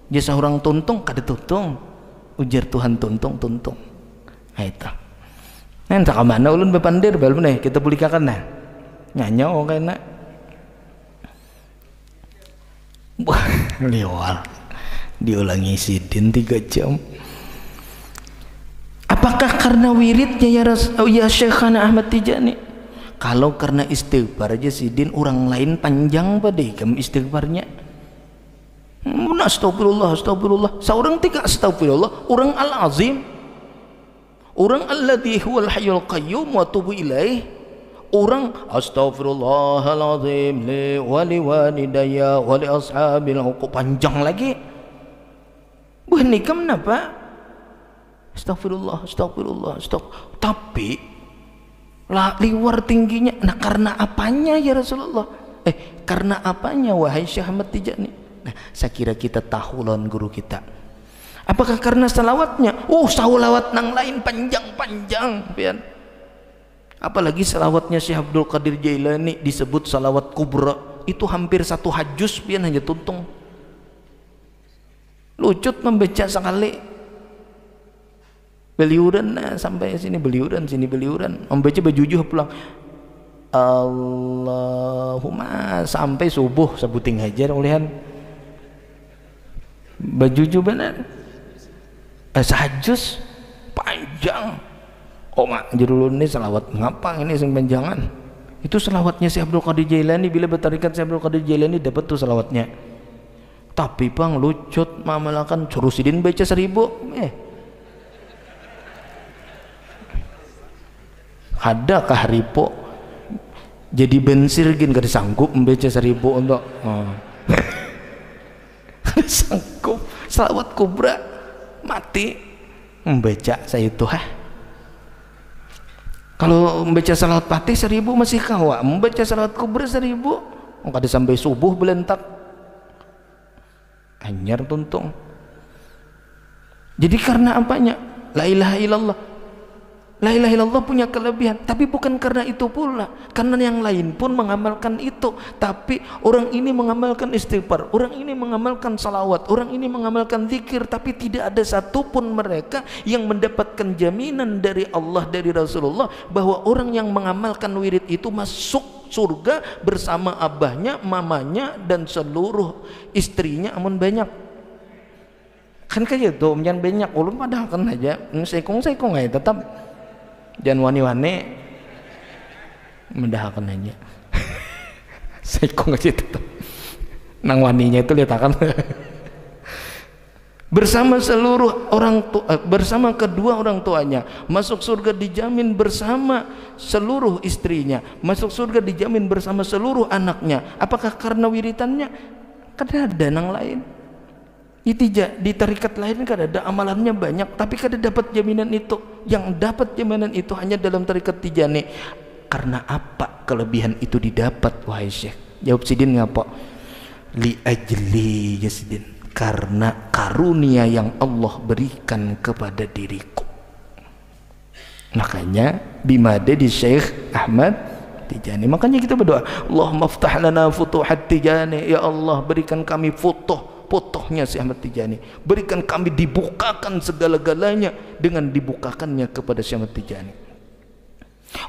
Dia seorang tuntung kada tuntung. Ujar Tuhan tuntung. Nah itu. Nah entah kemana ulun bepandir bal nih kita bulikakan nah. Nyanyo kena. Wah liwal. Diulangi sidin 3 jam. Apakah karena wiridnya ya Syekhana Ahmad Tijani? Kalau karena istighfar aja sidin orang lain panjang pada kamu istighfarnya. Astagfirullah. Seorang tiga astagfirullah, orang al-azim. Orang alladzi huwal hayyul qayyum wa tubu ilaih. Orang astagfirullahalazim li wa liwalidayya wa li ashabil huquq panjang lagi. Bukan nikam napa? Astagfirullah. Tapi liwar tingginya. Nah karena apanya ya Rasulullah? Karena apanya wahai Syekh Ahmad Tijani? Nah saya kira kita tahu lawan guru kita. Apakah karena salawatnya? Salawat nang lain panjang-panjang pian. Apalagi salawatnya Syekh Abdul Qadir Jailani disebut salawat kubra. Itu hampir 1 hajus pian hanya tuntung. Lucut membaca sekali. Beliuran sampai sini beliuran membaca bajujuh pulang Allahumma sampai subuh sebuting hajar ulihan bajujuh benar sahajus panjang mak judul ini selawat ngapa ini sing panjangan itu selawatnya Syekh Abdul Qadir Jailani bila bertarikat Syekh Abdul Qadir Jailani dapat tuh selawatnya tapi bang lucut mamalakan Curusidin baca 1000 adakah ripo jadi bensir gin gak disanggup membaca 1000 untuk sanggup salawat kubra mati membaca saya itu Kalau membaca salat Fatih 1000 masih kawa, membaca salat kubra 1000 kada sampai subuh belentak anyar tuntung. Jadi karena apanya? La ilaha illallah. La ilaha illallah punya kelebihan, tapi bukan karena itu pula, karena yang lain pun mengamalkan itu. Tapi orang ini mengamalkan istighfar, orang ini mengamalkan salawat, orang ini mengamalkan zikir, tapi tidak ada satupun mereka yang mendapatkan jaminan dari Allah, dari Rasulullah, bahwa orang yang mengamalkan wirid itu masuk surga bersama abahnya, mamanya, dan seluruh istrinya. Amun banyak kan kayak gitu, jangan banyak ulun padahal kan aja sekong aja tetap jangan wani-wani mendahkan aja sekong aja tetap nang waninya itu lihat akan bersama seluruh orang tua, bersama kedua orang tuanya masuk surga dijamin bersama seluruh istrinya, masuk surga dijamin bersama seluruh anaknya. Apakah karena wiritannya? Kada ada nang lain. Di tarikat lain kan ada amalannya banyak, tapi kada dapat jaminan itu. Yang dapat jaminan itu hanya dalam tarikat Tijani. Karena apa kelebihan itu didapat, wahai Syekh? Jawab Sidin ngapa? Li ajli ya Sidin, karena karunia yang Allah berikan kepada diriku. Makanya bimade di Syekh Ahmad Tijani. Makanya kita berdoa, Allahumma ftah lana futuhat Tijani, ya Allah berikan kami futuhnya si Ahmad Tijani, berikan kami dibukakan segala-galanya dengan dibukakannya kepada si Ahmad Tijani.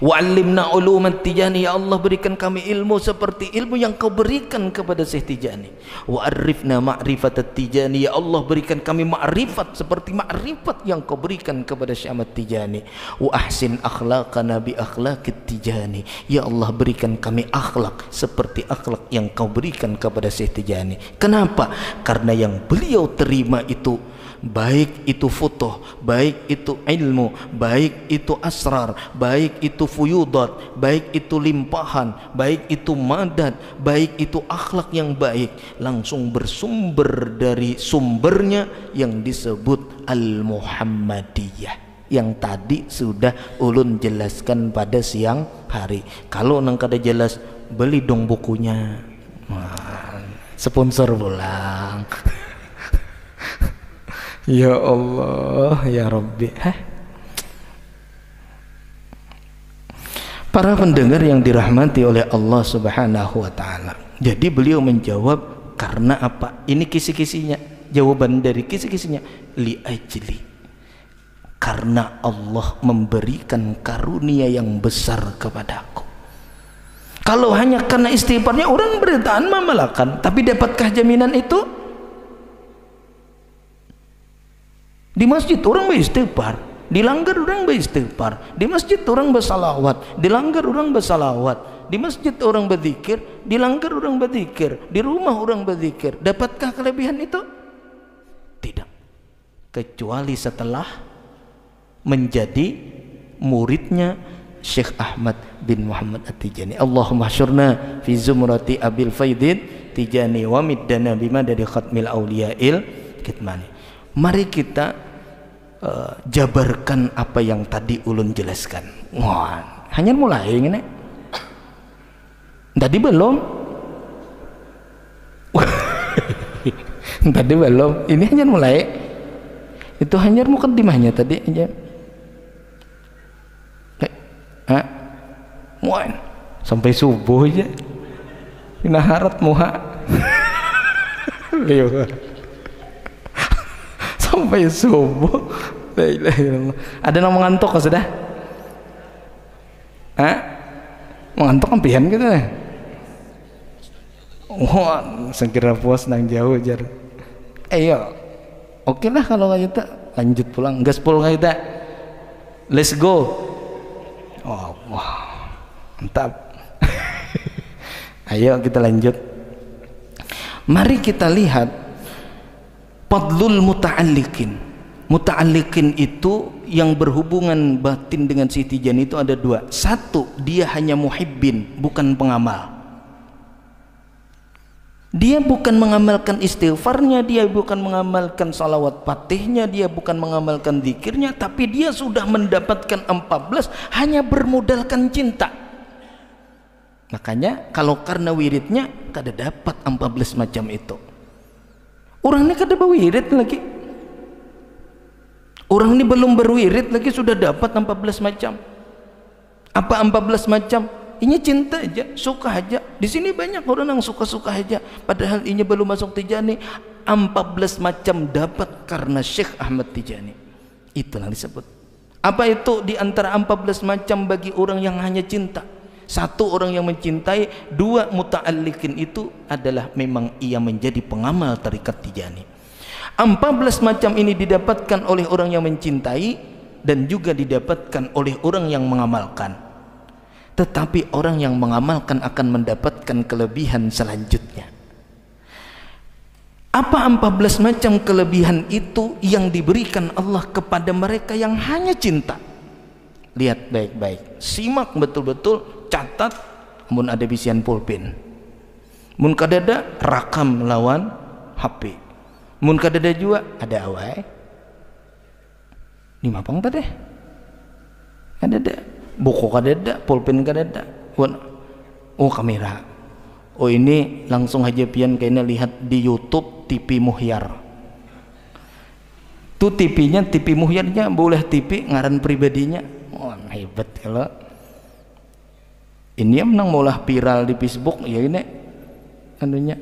Wa'allimna ulumat Tijani, ya Allah berikan kami ilmu seperti ilmu yang kau berikan kepada Syekh Tijani. Wa'arifna ma'rifat Tijani, ya Allah berikan kami ma'rifat seperti ma'rifat yang kau berikan kepada Syekh Ahmad Tijani. Wa ahsin akhlaqana bi akhlaqit Tijani, ya Allah berikan kami akhlak seperti akhlak yang kau berikan kepada Syekh Tijani. Kenapa? Karena yang beliau terima itu baik itu futuh, baik itu ilmu, baik itu asrar, baik itu fuyudat, baik itu limpahan, baik itu madad, baik itu akhlak yang baik, langsung bersumber dari sumbernya yang disebut Al-Muhammadiyah, yang tadi sudah ulun jelaskan pada siang hari. Kalau nang kada jelas, beli dong bukunya. Sponsor pulang. Ya Allah, ya Rabbi. Para pendengar yang dirahmati oleh Allah Subhanahu wa taala. Jadi beliau menjawab karena apa? Ini kisi-kisinya, jawaban dari kisi-kisinya, li ajli. Karena Allah memberikan karunia yang besar kepadaku. Kalau hanya karena istighfarnya orang bertahan memalakan, tapi dapatkah jaminan itu? Di masjid orang beristighfar, dilanggar orang beristighfar. Di masjid orang bersalawat, dilanggar orang bersalawat. Di masjid orang berzikir, dilanggar orang berzikir. Di rumah orang berzikir. Dapatkah kelebihan itu? Tidak. Kecuali setelah menjadi muridnya Syekh Ahmad bin Muhammad At-Tijani. Allahumma syurna fi zumrati Abil Faidin Tijani wa middana bima dari khatmil awliya'il kitmani. Mari kita jabarkan apa yang tadi ulun jelaskan. Wah, hanya mulai ini. Tadi belum. Tadi belum. Ini hanya mulai. Itu hanya mukaddimahnya tadi aja. Muan sampai subuh aja. Inaharat muha. Lihat. Sampai subuh. La ilaha illallah. Ada yang mengantuk kah sudah? Mengantuk kan pian gitu ya. Wah, sekira puas nang jauh jar. Ayo. Oke lah kalau kayak kita lanjut pulang. Gaspol kayak kita. Let's go. Oh, wah. Mantap. Ayo kita lanjut. Mari kita lihat fadlul muta'alliqin. Muta'alliqin itu yang berhubungan batin dengan Syekh Tijani itu ada dua. Satu, dia hanya muhibbin, bukan pengamal. Dia bukan mengamalkan istighfarnya, dia bukan mengamalkan salawat fatihnya, dia bukan mengamalkan zikirnya, tapi dia sudah mendapatkan 14 hanya bermodalkan cinta. Makanya kalau karena wiridnya kada dapat 14 macam itu. Orang ini kada berwirid lagi. Orang ini belum berwirid lagi sudah dapat 14 macam. Apa 14 macam? Ini cinta aja, suka aja. Di sini banyak orang yang suka-suka aja, padahal ini belum masuk Tijani. 14 macam dapat karena Syekh Ahmad Tijani. Itulah disebut. Apa itu di antara 14 macam bagi orang yang hanya cinta? Satu, orang yang mencintai. Dua, muta'alliqin, itu adalah memang ia menjadi pengamal tarekat Tijani. 14 macam ini didapatkan oleh orang yang mencintai dan juga didapatkan oleh orang yang mengamalkan. Tetapi orang yang mengamalkan akan mendapatkan kelebihan selanjutnya. Apa 14 macam kelebihan itu yang diberikan Allah kepada mereka yang hanya cinta? Lihat baik-baik, simak betul-betul, catat. Mun ada bisian pulpen, mun kadada rakam lawan HP, mun kadada juga ada awai. Ini mapang tadi ada buku kadada, pulpen kadada. Oh, kamera. Oh, ini langsung aja pian kayaknya lihat di YouTube TV Muhyar. Tuh TV-nya, TV Muhyarnya boleh TV ngaran pribadinya. Oh, hebat kalau. Ini yang menang maulah viral di Facebook ya ini anunya.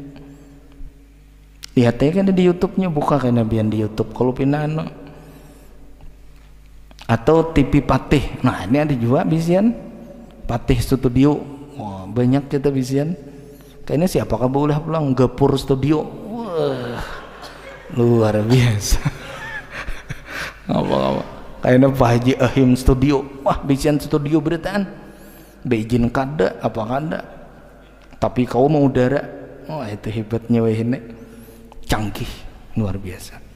Lihat aja kan di YouTube-nya, buka kayaknya pian di YouTube kalau pinano. Atau TV Patih. Nah, ini ada juga bisian Patih Studio. Wah, banyak kita bisian. Kayaknya siapakah boleh pulang Gapur Studio. Wah, luar biasa. Apa kayaknya Pak Haji Ahim Studio. Wah, bisian studio beritaan. Beijin kada apa kada. Tapi kau mau udara. Wah, itu hebatnya weh ini. Canggih, luar biasa.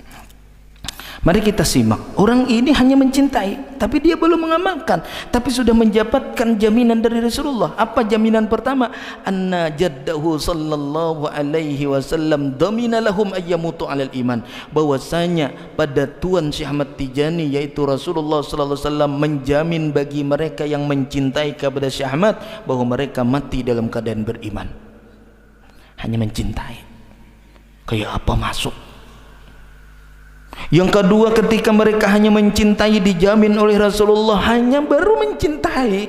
Mari kita simak. Orang ini hanya mencintai, tapi dia belum mengamalkan, tapi sudah mendapatkan jaminan dari Rasulullah. Apa jaminan pertama? Anna jaddahu sallallahu alaihi wasallam damina lahum ayyamutu alal iman. Bahwasanya pada Tuan Syekh Ahmad Tijani yaitu Rasulullah sallallahu alaihi wasallam menjamin bagi mereka yang mencintai kepada Syekh Ahmad bahwa mereka mati dalam keadaan beriman. Hanya mencintai. Kayak apa masuk? Yang kedua, ketika mereka hanya mencintai dijamin oleh Rasulullah, hanya baru mencintai.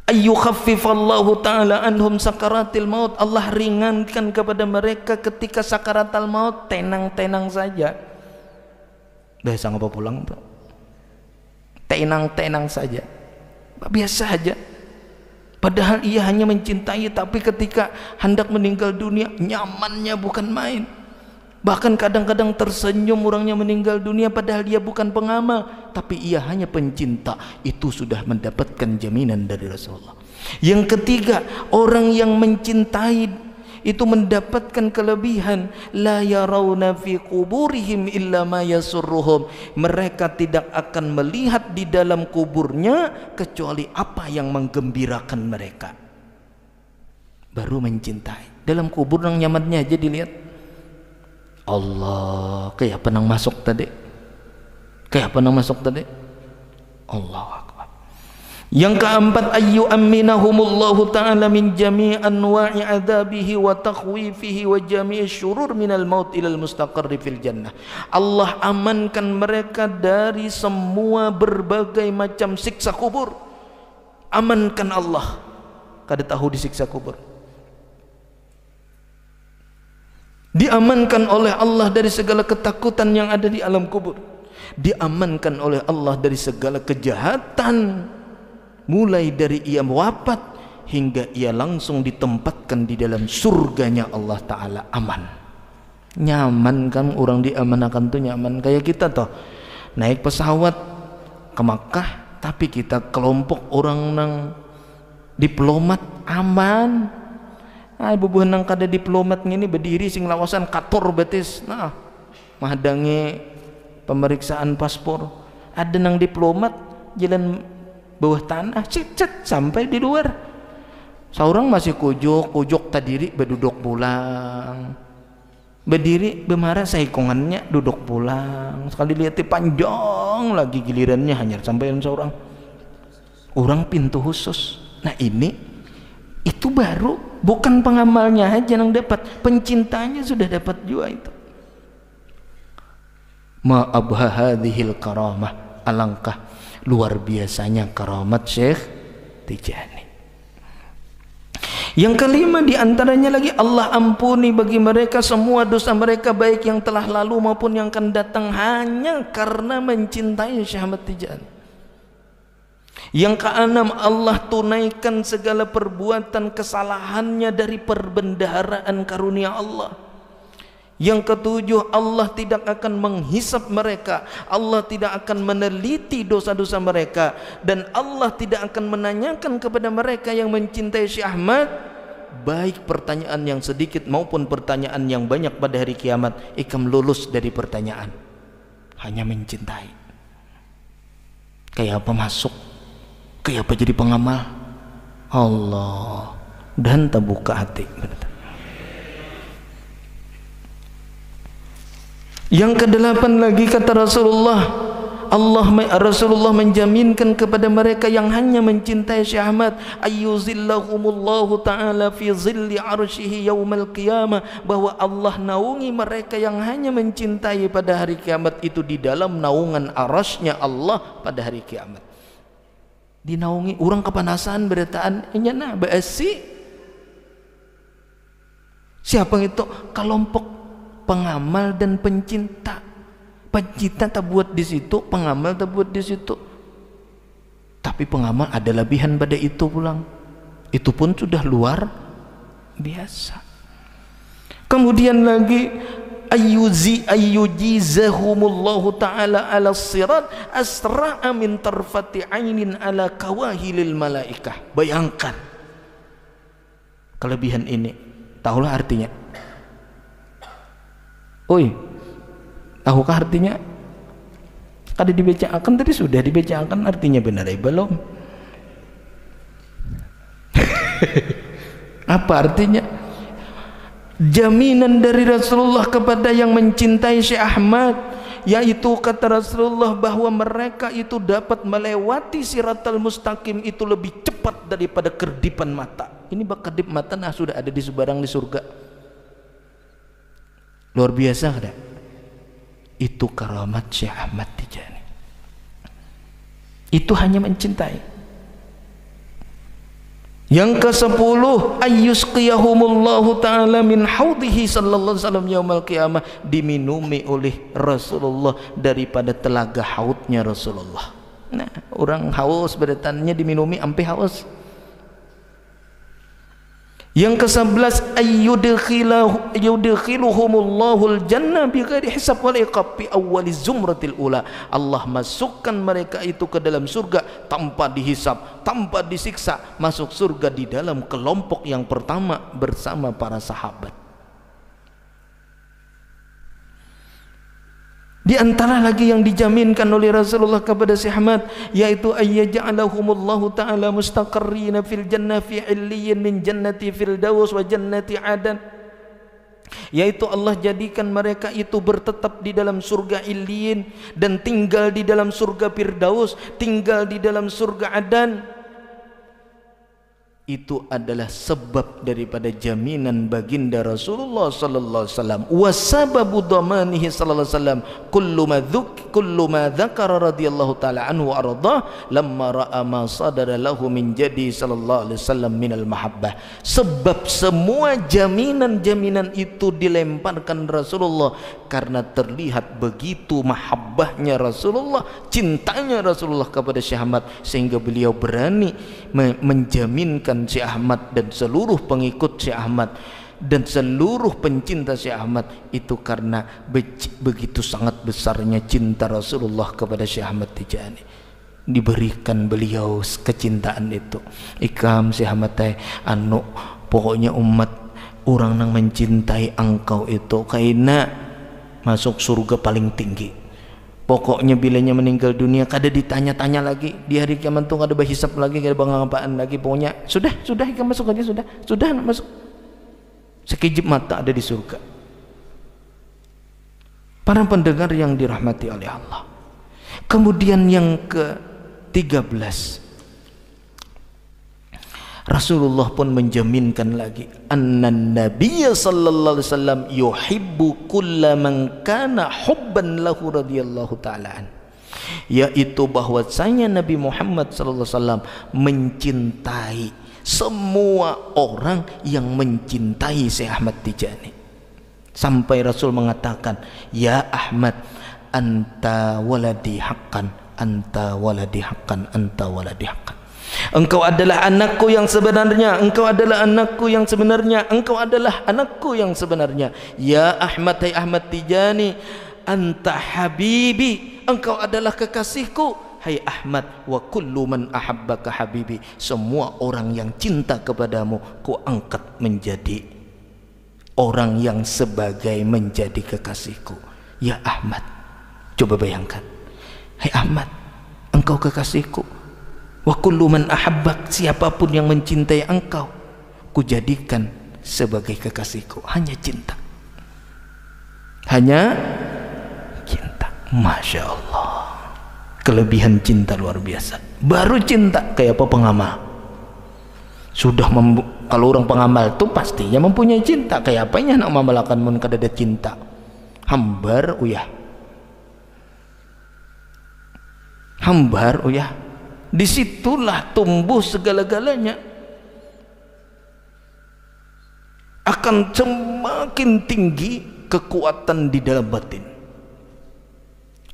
Ayyukhaffifallahu ta'ala anhum sakaratil maut. Allah ringankan kepada mereka ketika sakaratul maut, tenang-tenang saja. Biasa ngapa pulang tuh? Tenang-tenang saja. Biasa aja. Padahal ia hanya mencintai, tapi ketika hendak meninggal dunia, nyamannya bukan main. Bahkan kadang-kadang tersenyum orangnya meninggal dunia padahal dia bukan pengamal, tapi ia hanya pencinta. Itu sudah mendapatkan jaminan dari Rasulullah. Yang ketiga, orang yang mencintai itu mendapatkan kelebihan. La yarawna fi quburihim illa ma yasurruhum. Mereka tidak akan melihat di dalam kuburnya kecuali apa yang menggembirakan mereka. Baru mencintai. Dalam kubur yang nyamannya aja dilihat. Allah, kayak penang masuk tadi. Kayak penang masuk tadi. Allahu Akbar. Yang keempat, ayyu amminahumullahu ta'ala min jami' anwa'i adabihi wa takhwifihi wa jami' syurur minal maut ilal mustaqarri fil jannah. Allah amankan mereka dari semua berbagai macam siksa kubur. Amankan Allah. Kada tahu disiksa kubur. Diamankan oleh Allah dari segala ketakutan yang ada di alam kubur. Diamankan oleh Allah dari segala kejahatan, mulai dari ia wafat hingga ia langsung ditempatkan di dalam surganya Allah Ta'ala. Aman, nyaman kan? Orang diamanakan tuh nyaman. Kayak kita toh naik pesawat ke Makkah, tapi kita kelompok orang nang diplomat aman. Ibu nang kada diplomat ini berdiri sing lawasan kator betis. Nah, mahadangi pemeriksaan paspor. Ada nang diplomat jalan bawah tanah, cicet sampai di luar. Seorang masih kujuk tadiri berduduk pulang. Berdiri bemarah saikongannya duduk pulang. Sekali lihat panjang lagi gilirannya hanya sampai seorang. Orang pintu khusus. Nah ini itu baru bukan pengamalnya aja yang dapat, pencintanya sudah dapat juga itu. Ma abha hadhil karamah, alangkah luar biasanya karamat Syekh Tijani. Yang kelima diantaranya lagi, Allah ampuni bagi mereka semua dosa mereka baik yang telah lalu maupun yang akan datang hanya karena mencintai Syekh Ahmad Tijani. Yang keenam, Allah tunaikan segala perbuatan kesalahannya dari perbendaharaan karunia Allah. Yang ketujuh, Allah tidak akan menghisap mereka, Allah tidak akan meneliti dosa-dosa mereka, dan Allah tidak akan menanyakan kepada mereka yang mencintai Syekh Ahmad, baik pertanyaan yang sedikit maupun pertanyaan yang banyak pada hari kiamat, ikam lulus dari pertanyaan. Hanya mencintai. Kayak apa masuk? Kayak apa jadi pengamal? Allah, dan terbuka hati. Yang kedelapan lagi kata Rasulullah, Rasulullah menjaminkan kepada mereka yang hanya mencintai Syekh Ahmad, ayyuzillahumullahu ta'ala fi zilli arsyihi yaumal qiyamah, bahwa Allah naungi mereka yang hanya mencintai pada hari kiamat itu di dalam naungan arasnya Allah pada hari kiamat. Dinaungi orang kepanasan berataan enyana beasi. Siapa itu? Kelompok pengamal dan pencinta. Pencinta tak buat di situ, pengamal tak buat di situ. Tapi pengamal ada lebihan pada itu pulang. Itu pun sudah luar biasa. Kemudian lagi ayyujizahumullahu ta'ala ala sirat asra'a min tarfati ainin ala kawahilil malaikah. Bayangkan kelebihan ini. Tahulah artinya. Oi, tahukah artinya? Kada dibacakan tadi, sudah dibacakan artinya benar belum? Apa artinya? Jaminan dari Rasulullah kepada yang mencintai Syekh Ahmad, yaitu kata Rasulullah bahwa mereka itu dapat melewati siratal mustaqim itu lebih cepat daripada kerdipan mata. Ini bak kedip mata nah sudah ada di sebarang di surga. Luar biasa kada? Itu karamat Syekh Ahmad Tijani. Itu hanya mencintai. Yang ke-10, ayyusqiyahumullahu ta'ala min haudhihi sallallahu alaihi wasallam yaumal qiyamah, diminumi oleh Rasulullah daripada telaga haudnya Rasulullah. Nah, orang haus beretannya diminumi ampe haus. Yang ke-11, ayyudkhiluhumullahul jannah bighairi hisab wal iqab fi awwali zumratil ula. Allah masukkan mereka itu ke dalam surga tanpa dihisab, tanpa disiksa, masuk surga di dalam kelompok yang pertama bersama para sahabat. Di antara lagi yang dijaminkan oleh Rasulullah kepada Syekh Ahmad, yaitu ayyaj'alahumullahu ta'ala mustaqarrina fil jannah fi 'illiyin min jannati firdaus wa jannati adan, yaitu Allah jadikan mereka itu bertetap di dalam surga Illiyin dan tinggal di dalam surga Firdaus, tinggal di dalam surga Adan. Itu adalah sebab daripada jaminan baginda Rasulullah sallallahu alaihi wasallam, wa sababu dhamanihi sallallahu alaihi wasallam kullu ma dzakara radhiyallahu taala anhu wa arda lamma ra'a ma sadara lahu min jadi sallallahu alaihi wasallam minal mahabbah. Sebab semua jaminan-jaminan itu dilemparkan Rasulullah karena terlihat begitu mahabbahnya Rasulullah, cintanya Rasulullah kepada Syekh Ahmad, sehingga beliau berani menjaminkan Syekh Ahmad dan seluruh pengikut Syekh Ahmad dan seluruh pencinta Syekh Ahmad itu karena begitu sangat besarnya cinta Rasulullah kepada Syekh Ahmad Tijani. Diberikan beliau kecintaan itu. Ikam Syekh Ahmad anu pokoknya umat orang yang mencintai engkau itu kaina masuk surga paling tinggi. Pokoknya bilanya meninggal dunia kada ditanya-tanya lagi, di hari kiamat tuh kada berhisap lagi, kada bangapaan lagi. Pokoknya sudah ikan masuk aja, sudah masuk. Sekejap mata ada di surga. Para pendengar yang dirahmati oleh Allah. Kemudian yang ke-13, Rasulullah pun menjaminkan lagi, annan nabiyya sallallahu alaihi wasallam yuhibbu kulla man kana hubban lahu radhiyallahu ta'ala an, yaitu bahwasanya Nabi Muhammad sallallahu alaihi wasallam mencintai semua orang yang mencintai Syekh Ahmad Tijani. Sampai Rasul mengatakan, ya Ahmad, anta waladi haqqan, anta waladi haqqan, anta waladi haqqan. Engkau adalah anakku yang sebenarnya, engkau adalah anakku yang sebenarnya, engkau adalah anakku yang sebenarnya. Ya Ahmad, hai Ahmad Tijani, anta habibi, engkau adalah kekasihku. Hai Ahmad, wa kullu man ahabbaka habibi, semua orang yang cinta kepadamu ku angkat menjadi orang yang sebagai menjadi kekasihku. Ya Ahmad, coba bayangkan, hai Ahmad, engkau kekasihku. Wa kullu man ahabbak, siapapun yang mencintai engkau ku jadikan sebagai kekasihku. Hanya cinta, hanya cinta. Masya Allah, kelebihan cinta luar biasa. Baru cinta kayak apa pengamal, sudah kalau orang pengamal tuh pastinya mempunyai cinta. Kayak apanya nak memalakan mun kada ada cinta, hambar uyah, hambar uyah. Disitulah tumbuh segala-galanya. Akan semakin tinggi kekuatan di dalam batin,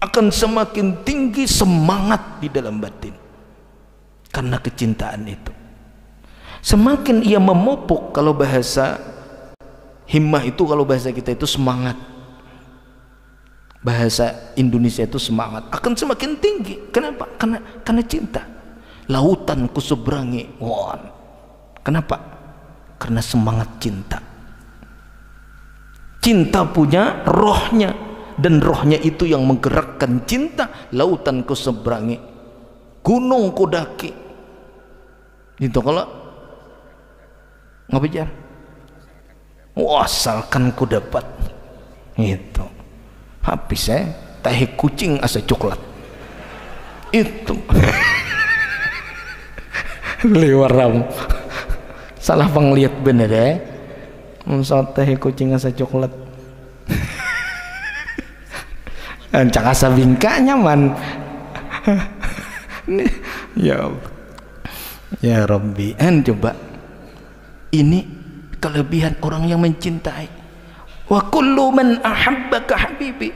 akan semakin tinggi semangat di dalam batin, karena kecintaan itu. Semakin ia memupuk, kalau bahasa himmah itu, kalau bahasa kita itu semangat, bahasa Indonesia itu semangat, akan semakin tinggi. Kenapa? Karena cinta. Lautan kuseberangi. Wah, kenapa? Karena semangat cinta. Cinta punya rohnya, dan rohnya itu yang menggerakkan cinta. Lautan kuseberangi, gunung kudaki. Itu kalau ngapain? Asalkan ku dapat. Itu. Habis tahi kucing asa coklat itu. Liwaram salah penglihat bener Unsot tahi kucing asa coklat. Cak asa bingka nyaman. Ya Rabbi, coba ini kelebihan orang yang mencintai. Wa kullu man ahabbaka habibi,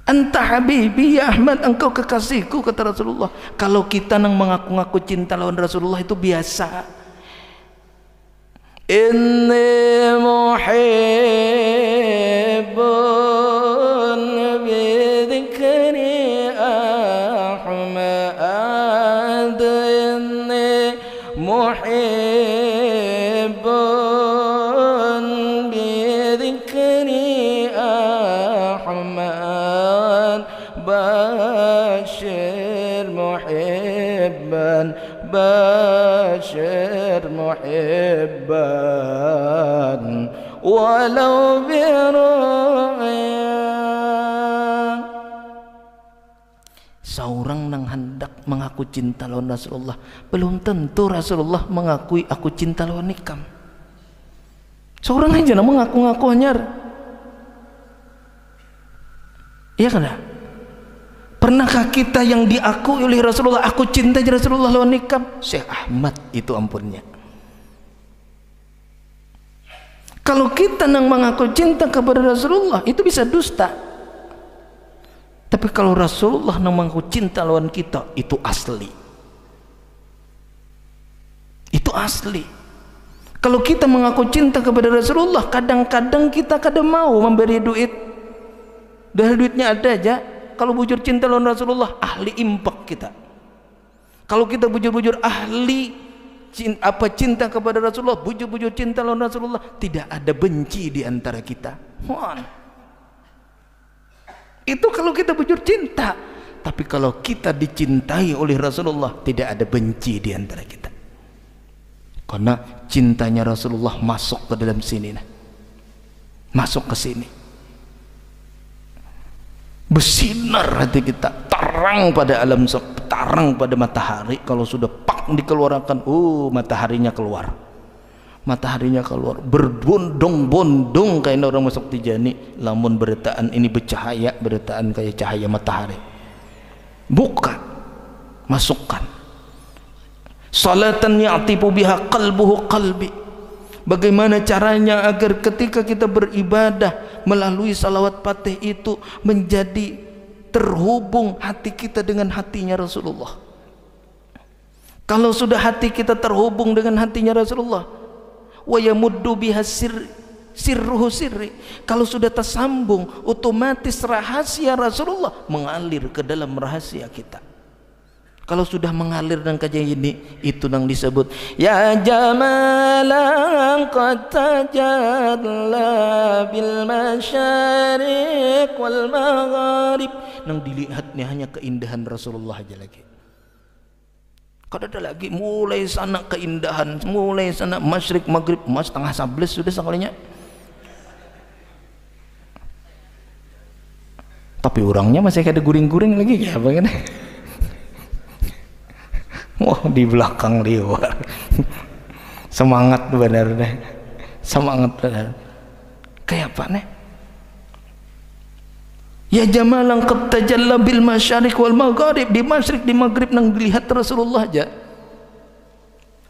anta habibi ya Ahmad, engkau kekasihku, kata Rasulullah. Kalau kita nang mengaku-ngaku cinta lawan Rasulullah itu biasa. Inni muhibbun bi dzikri Ahmad, inni muhibbun bi dzikri Ahmad, bashir muhibban, bashir muhibban walau biru'ya. Seorang nang hendak mengaku cinta lawan Rasulullah, belum tentu Rasulullah mengakui aku cinta lawan nikam. Seorang aja nang mengaku-ngaku anyar. Iya kan? Pernahkah kita yang diakui oleh Rasulullah, aku cinta Rasulullah lawan nikam? Syekh Ahmad itu ampunnya. Kalau kita nang mengaku cinta kepada Rasulullah, itu bisa dusta. Tapi kalau Rasulullah nang mengaku cinta lawan kita, itu asli. Itu asli. Kalau kita mengaku cinta kepada Rasulullah, kadang-kadang kita kadang mau memberi duit. Dari duitnya ada aja. Kalau bujur cinta lawan Rasulullah, ahli impak kita. Kalau kita bujur-bujur ahli cinta kepada Rasulullah, bujur-bujur cinta lawan Rasulullah, tidak ada benci di antara kita. Itu kalau kita bujur cinta. Tapi kalau kita dicintai oleh Rasulullah, tidak ada benci di antara kita. Karena cintanya Rasulullah masuk ke dalam sini, masuk ke sini, bersinar hati kita, terang pada alam, terang pada matahari. Kalau sudah pak dikeluarkan, mataharinya keluar, berbondong-bondong kayak orang masuk tijani. Lamun beretaan ini bercahaya, beretaan kayak cahaya matahari. Buka, masukkan. Salatan ya'tibu biha qalbuhu qalbi. Bagaimana caranya agar ketika kita beribadah melalui salawat fatih itu menjadi terhubung hati kita dengan hatinya Rasulullah. Kalau sudah hati kita terhubung dengan hatinya Rasulullah, wa yamuddu biha sirruhu sirri. Kalau sudah tersambung, otomatis rahasia Rasulullah mengalir ke dalam rahasia kita. Kalau sudah mengalir dan kajian ini, itu yang disebut ya jamalan qad tajalla bil masyariq wal magharib. Nang dilihatnya hanya keindahan Rasulullah aja lagi. Kalau ada lagi mulai sana keindahan, mulai sana masyriq maghrib, mas tengah 11 sudah sekalinya. Tapi orangnya masih ada guring-guring lagi ya bagaimana? Wah, di belakang liwar. Semangat benar deh. Semangat benar. Kayak apa nih? Ya jamalan qad tajalla bil masyariq wal magharib. Di masyriq di maghrib nang dilihat Rasulullah aja.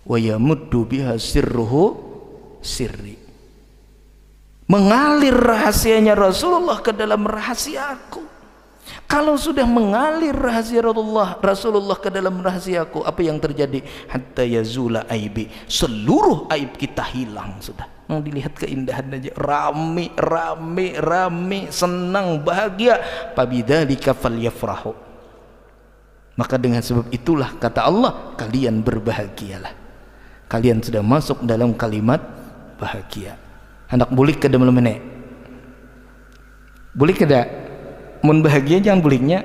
Wa yamuddu biha sirruhu sirri. Mengalir rahasianya Rasulullah ke dalam rahasia aku. Kalau sudah mengalir rahasia Rasulullah ke dalam rahasiaku, apa yang terjadi? Hatta yazula aibi, seluruh aib kita hilang sudah. Yang dilihat keindahan aja, rame, senang, bahagia. Fabidzalika falyafrahu. Maka dengan sebab itulah kata Allah, kalian berbahagialah. Kalian sudah masuk dalam kalimat bahagia. Anak bulik ke dalam menek. Bulik kada? Mun bahagia jangan buliknya.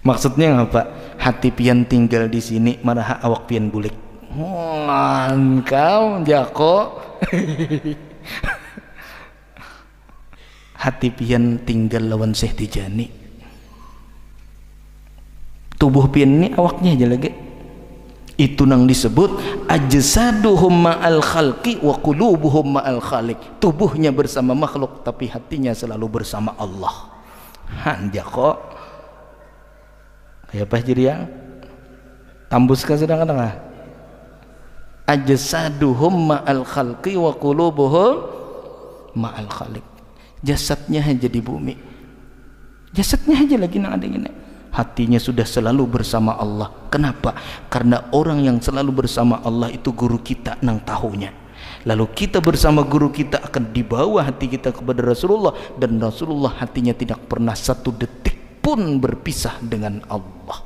Maksudnya apa? Hati pian tinggal di sini, marah awak pian bulik. Kau jako. Hati pian tinggal lawan Syekh Tijani. Tubuh pian ini awaknya aja lagi. Itu nang disebut ajsaduhum ma'al khalqi wa qulubuhum ma'al khaliq. Tubuhnya bersama makhluk tapi hatinya selalu bersama Allah. Hanja kok kayak apa jadi yang tambus ke sedang tengah. Ajsaduhum ma'al khalqi wa qulubuhum ma'al khaliq. Jasadnya aja di bumi, jasadnya aja lagi nang ada gini. Hatinya sudah selalu bersama Allah. Kenapa? Karena orang yang selalu bersama Allah itu guru kita nang tahunya. Lalu kita bersama guru kita akan dibawa hati kita kepada Rasulullah, dan Rasulullah hatinya tidak pernah satu detik pun berpisah dengan Allah.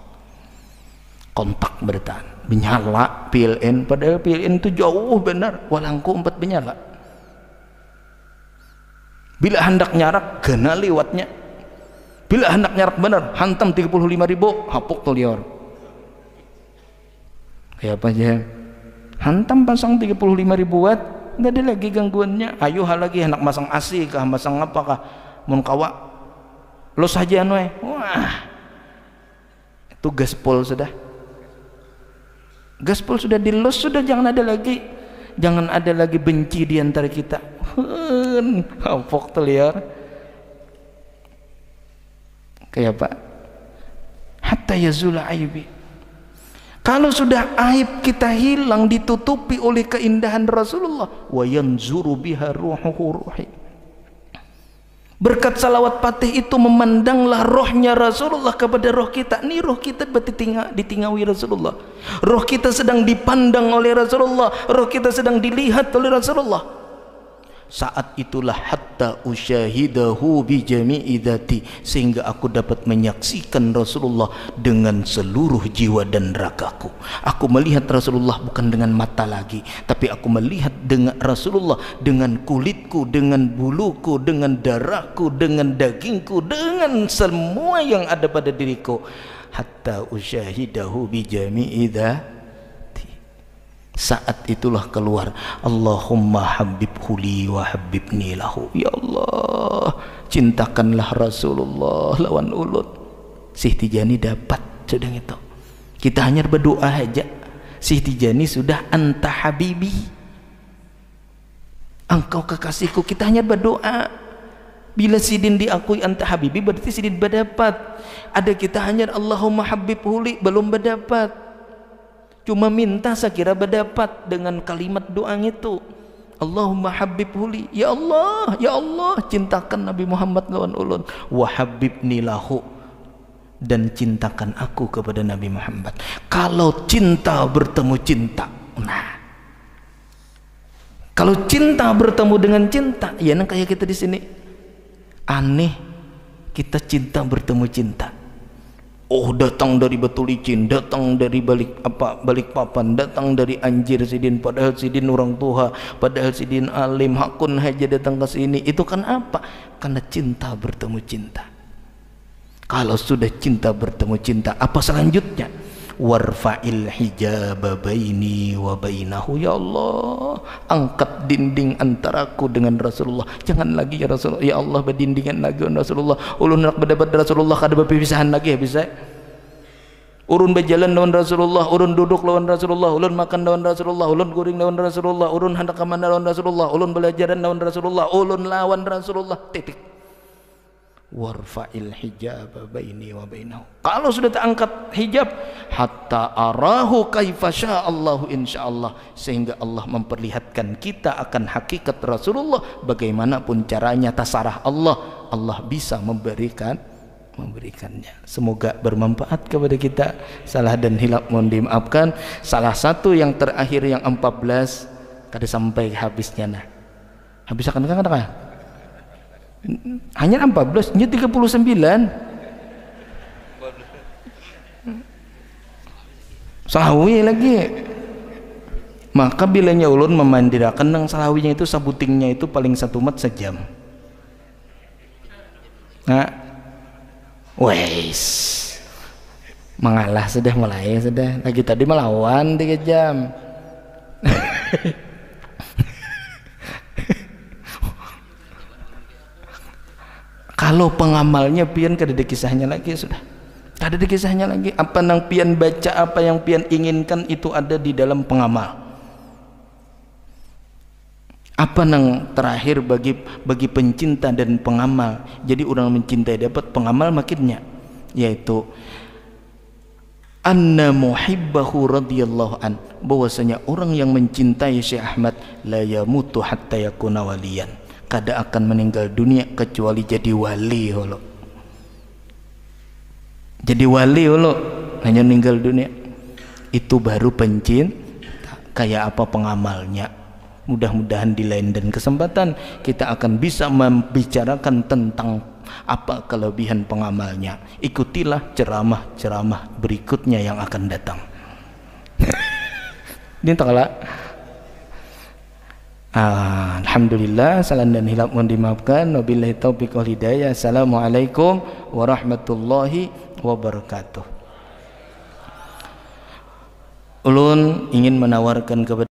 Kontak bertahan, menyala PLN, padahal PLN itu jauh benar, walangku 4 menyala. Bila hendak nyarak, kena lewatnya. Bila hendak nyarak benar, hantam 35.000, hapuk tuh lior. Kayak apa aja? Hantam pasang 35.000 watt, nggak ada lagi gangguannya. Ayo lagi hendak masang AC kah, masang apa kah? Mun kawa, los saja noe. Wah, itu gaspol sudah. Gaspol sudah di los, sudah jangan ada lagi benci di antara kita. Hapuk tuh lior. Kayak apa? Hatta yazula aibi. Kalau sudah aib kita hilang, ditutupi oleh keindahan Rasulullah, wa yanzuru biha ruhuhu ruhi. Berkat salawat fatih itu memandanglah rohnya Rasulullah kepada roh kita. Ini roh kita ditingawi Rasulullah. Roh kita sedang dipandang oleh Rasulullah. Roh kita sedang dilihat oleh Rasulullah. saat itulah hatta usyahidahu bi jami'i dzati, sehingga aku dapat menyaksikan Rasulullah dengan seluruh jiwa dan ragaku. Aku melihat Rasulullah bukan dengan mata lagi, tapi aku melihat dengan Rasulullah dengan kulitku, dengan buluku, dengan darahku, dengan dagingku, dengan semua yang ada pada diriku. Hatta usyahidahu bi jami'i dzati. Saat itulah keluar Allahumma habibhu li wa habibni lahu. Ya Allah, cintakanlah Rasulullah lawan ulun. Syekh Tijani dapat sudah itu. Kita hanya berdoa aja. Syekh Tijani sudah anta habibi, engkau kekasihku. Kita hanya berdoa. Bila sidin diakui anta habibi, berarti sidin berdapat. Ada kita hanya Allahumma habibhu li, belum berdapat. Cuma minta sekira berdapat dengan kalimat doa itu. Allahumma habibhu li, ya Allah cintakan Nabi Muhammad lawan ulun, wa habibni lahu, dan cintakan aku kepada Nabi Muhammad. Kalau cinta bertemu cinta, nah, kalau cinta bertemu dengan cinta, ya nang kayak kita di sini aneh, kita cinta bertemu cinta. Oh, datang dari Batu Licin, datang dari Balikpapan, datang dari Anjir sidin, padahal sidin orang tua, padahal sidin alim, hakun aja datang ke sini. Itu kan apa? Karena cinta bertemu cinta. Kalau sudah cinta bertemu cinta, apa selanjutnya? Warfa'il hijaba baini wa bainahu. Ya Allah, angkat dinding antaraku dengan Rasulullah. Jangan lagi ya Rasulullah, ya Allah, berdindingan lagi dengan Rasulullah. Ulun nak berdebat Rasulullah, kada berpisahan lagi ya bisa. Urun berjalan lawan Rasulullah, urun duduk lawan Rasulullah, ulun makan lawan Rasulullah, ulun guring lawan Rasulullah, urun hendak ke mana lawan Rasulullah, ulun belajaran lawan Rasulullah, ulun lawan Rasulullah. Titik. Warfa'il hijab baini wa bainahu. Kalau sudah terangkat hijab, hatta arahu kaifa sya'allahu insyaallah, sehingga Allah memperlihatkan kita akan hakikat Rasulullah bagaimanapun caranya, tasarah Allah, Allah bisa memberikannya. Semoga bermanfaat kepada kita. Salah dan hilap mohon dimaafkan. Salah satu yang terakhir yang 14 kada sampai habisnya nah. Habis akan kan? Hanya 14, nya 39. Salawi lagi. Maka bilanya ulun memandirakan nang salawinya itu, sabutingnya itu paling 1 mat sejam. Nah, wes mengalah sudah, mulai sudah. Lagi tadi melawan 3 jam. Kalau pengamalnya pian kada ada kisahnya lagi, sudah kada ada kisahnya lagi. Apa nang pian baca, apa yang pian inginkan itu ada di dalam pengamal. Apa nang terakhir bagi pencinta dan pengamal. Jadi orang mencintai dapat, pengamal makinnya, yaitu anna muhibbahu radhiyallahu an, bahwasanya orang yang mencintai Syekh Ahmad la yamutu hatta yakuna waliyan, kada akan meninggal dunia kecuali jadi wali holo. Jadi wali holo, hanya meninggal dunia. Itu baru pencinta. Kayak apa pengamalnya. Mudah-mudahan di lain dan kesempatan kita akan bisa membicarakan tentang apa kelebihan pengamalnya. Ikutilah ceramah-ceramah berikutnya yang akan datang. Ini taklah. Alhamdulillah, salam dan hilap mohon dimaafkan. Wabillahi taufiq wal hidayah. Assalamualaikum warahmatullahi wabarakatuh. Ulun ingin menawarkan kepada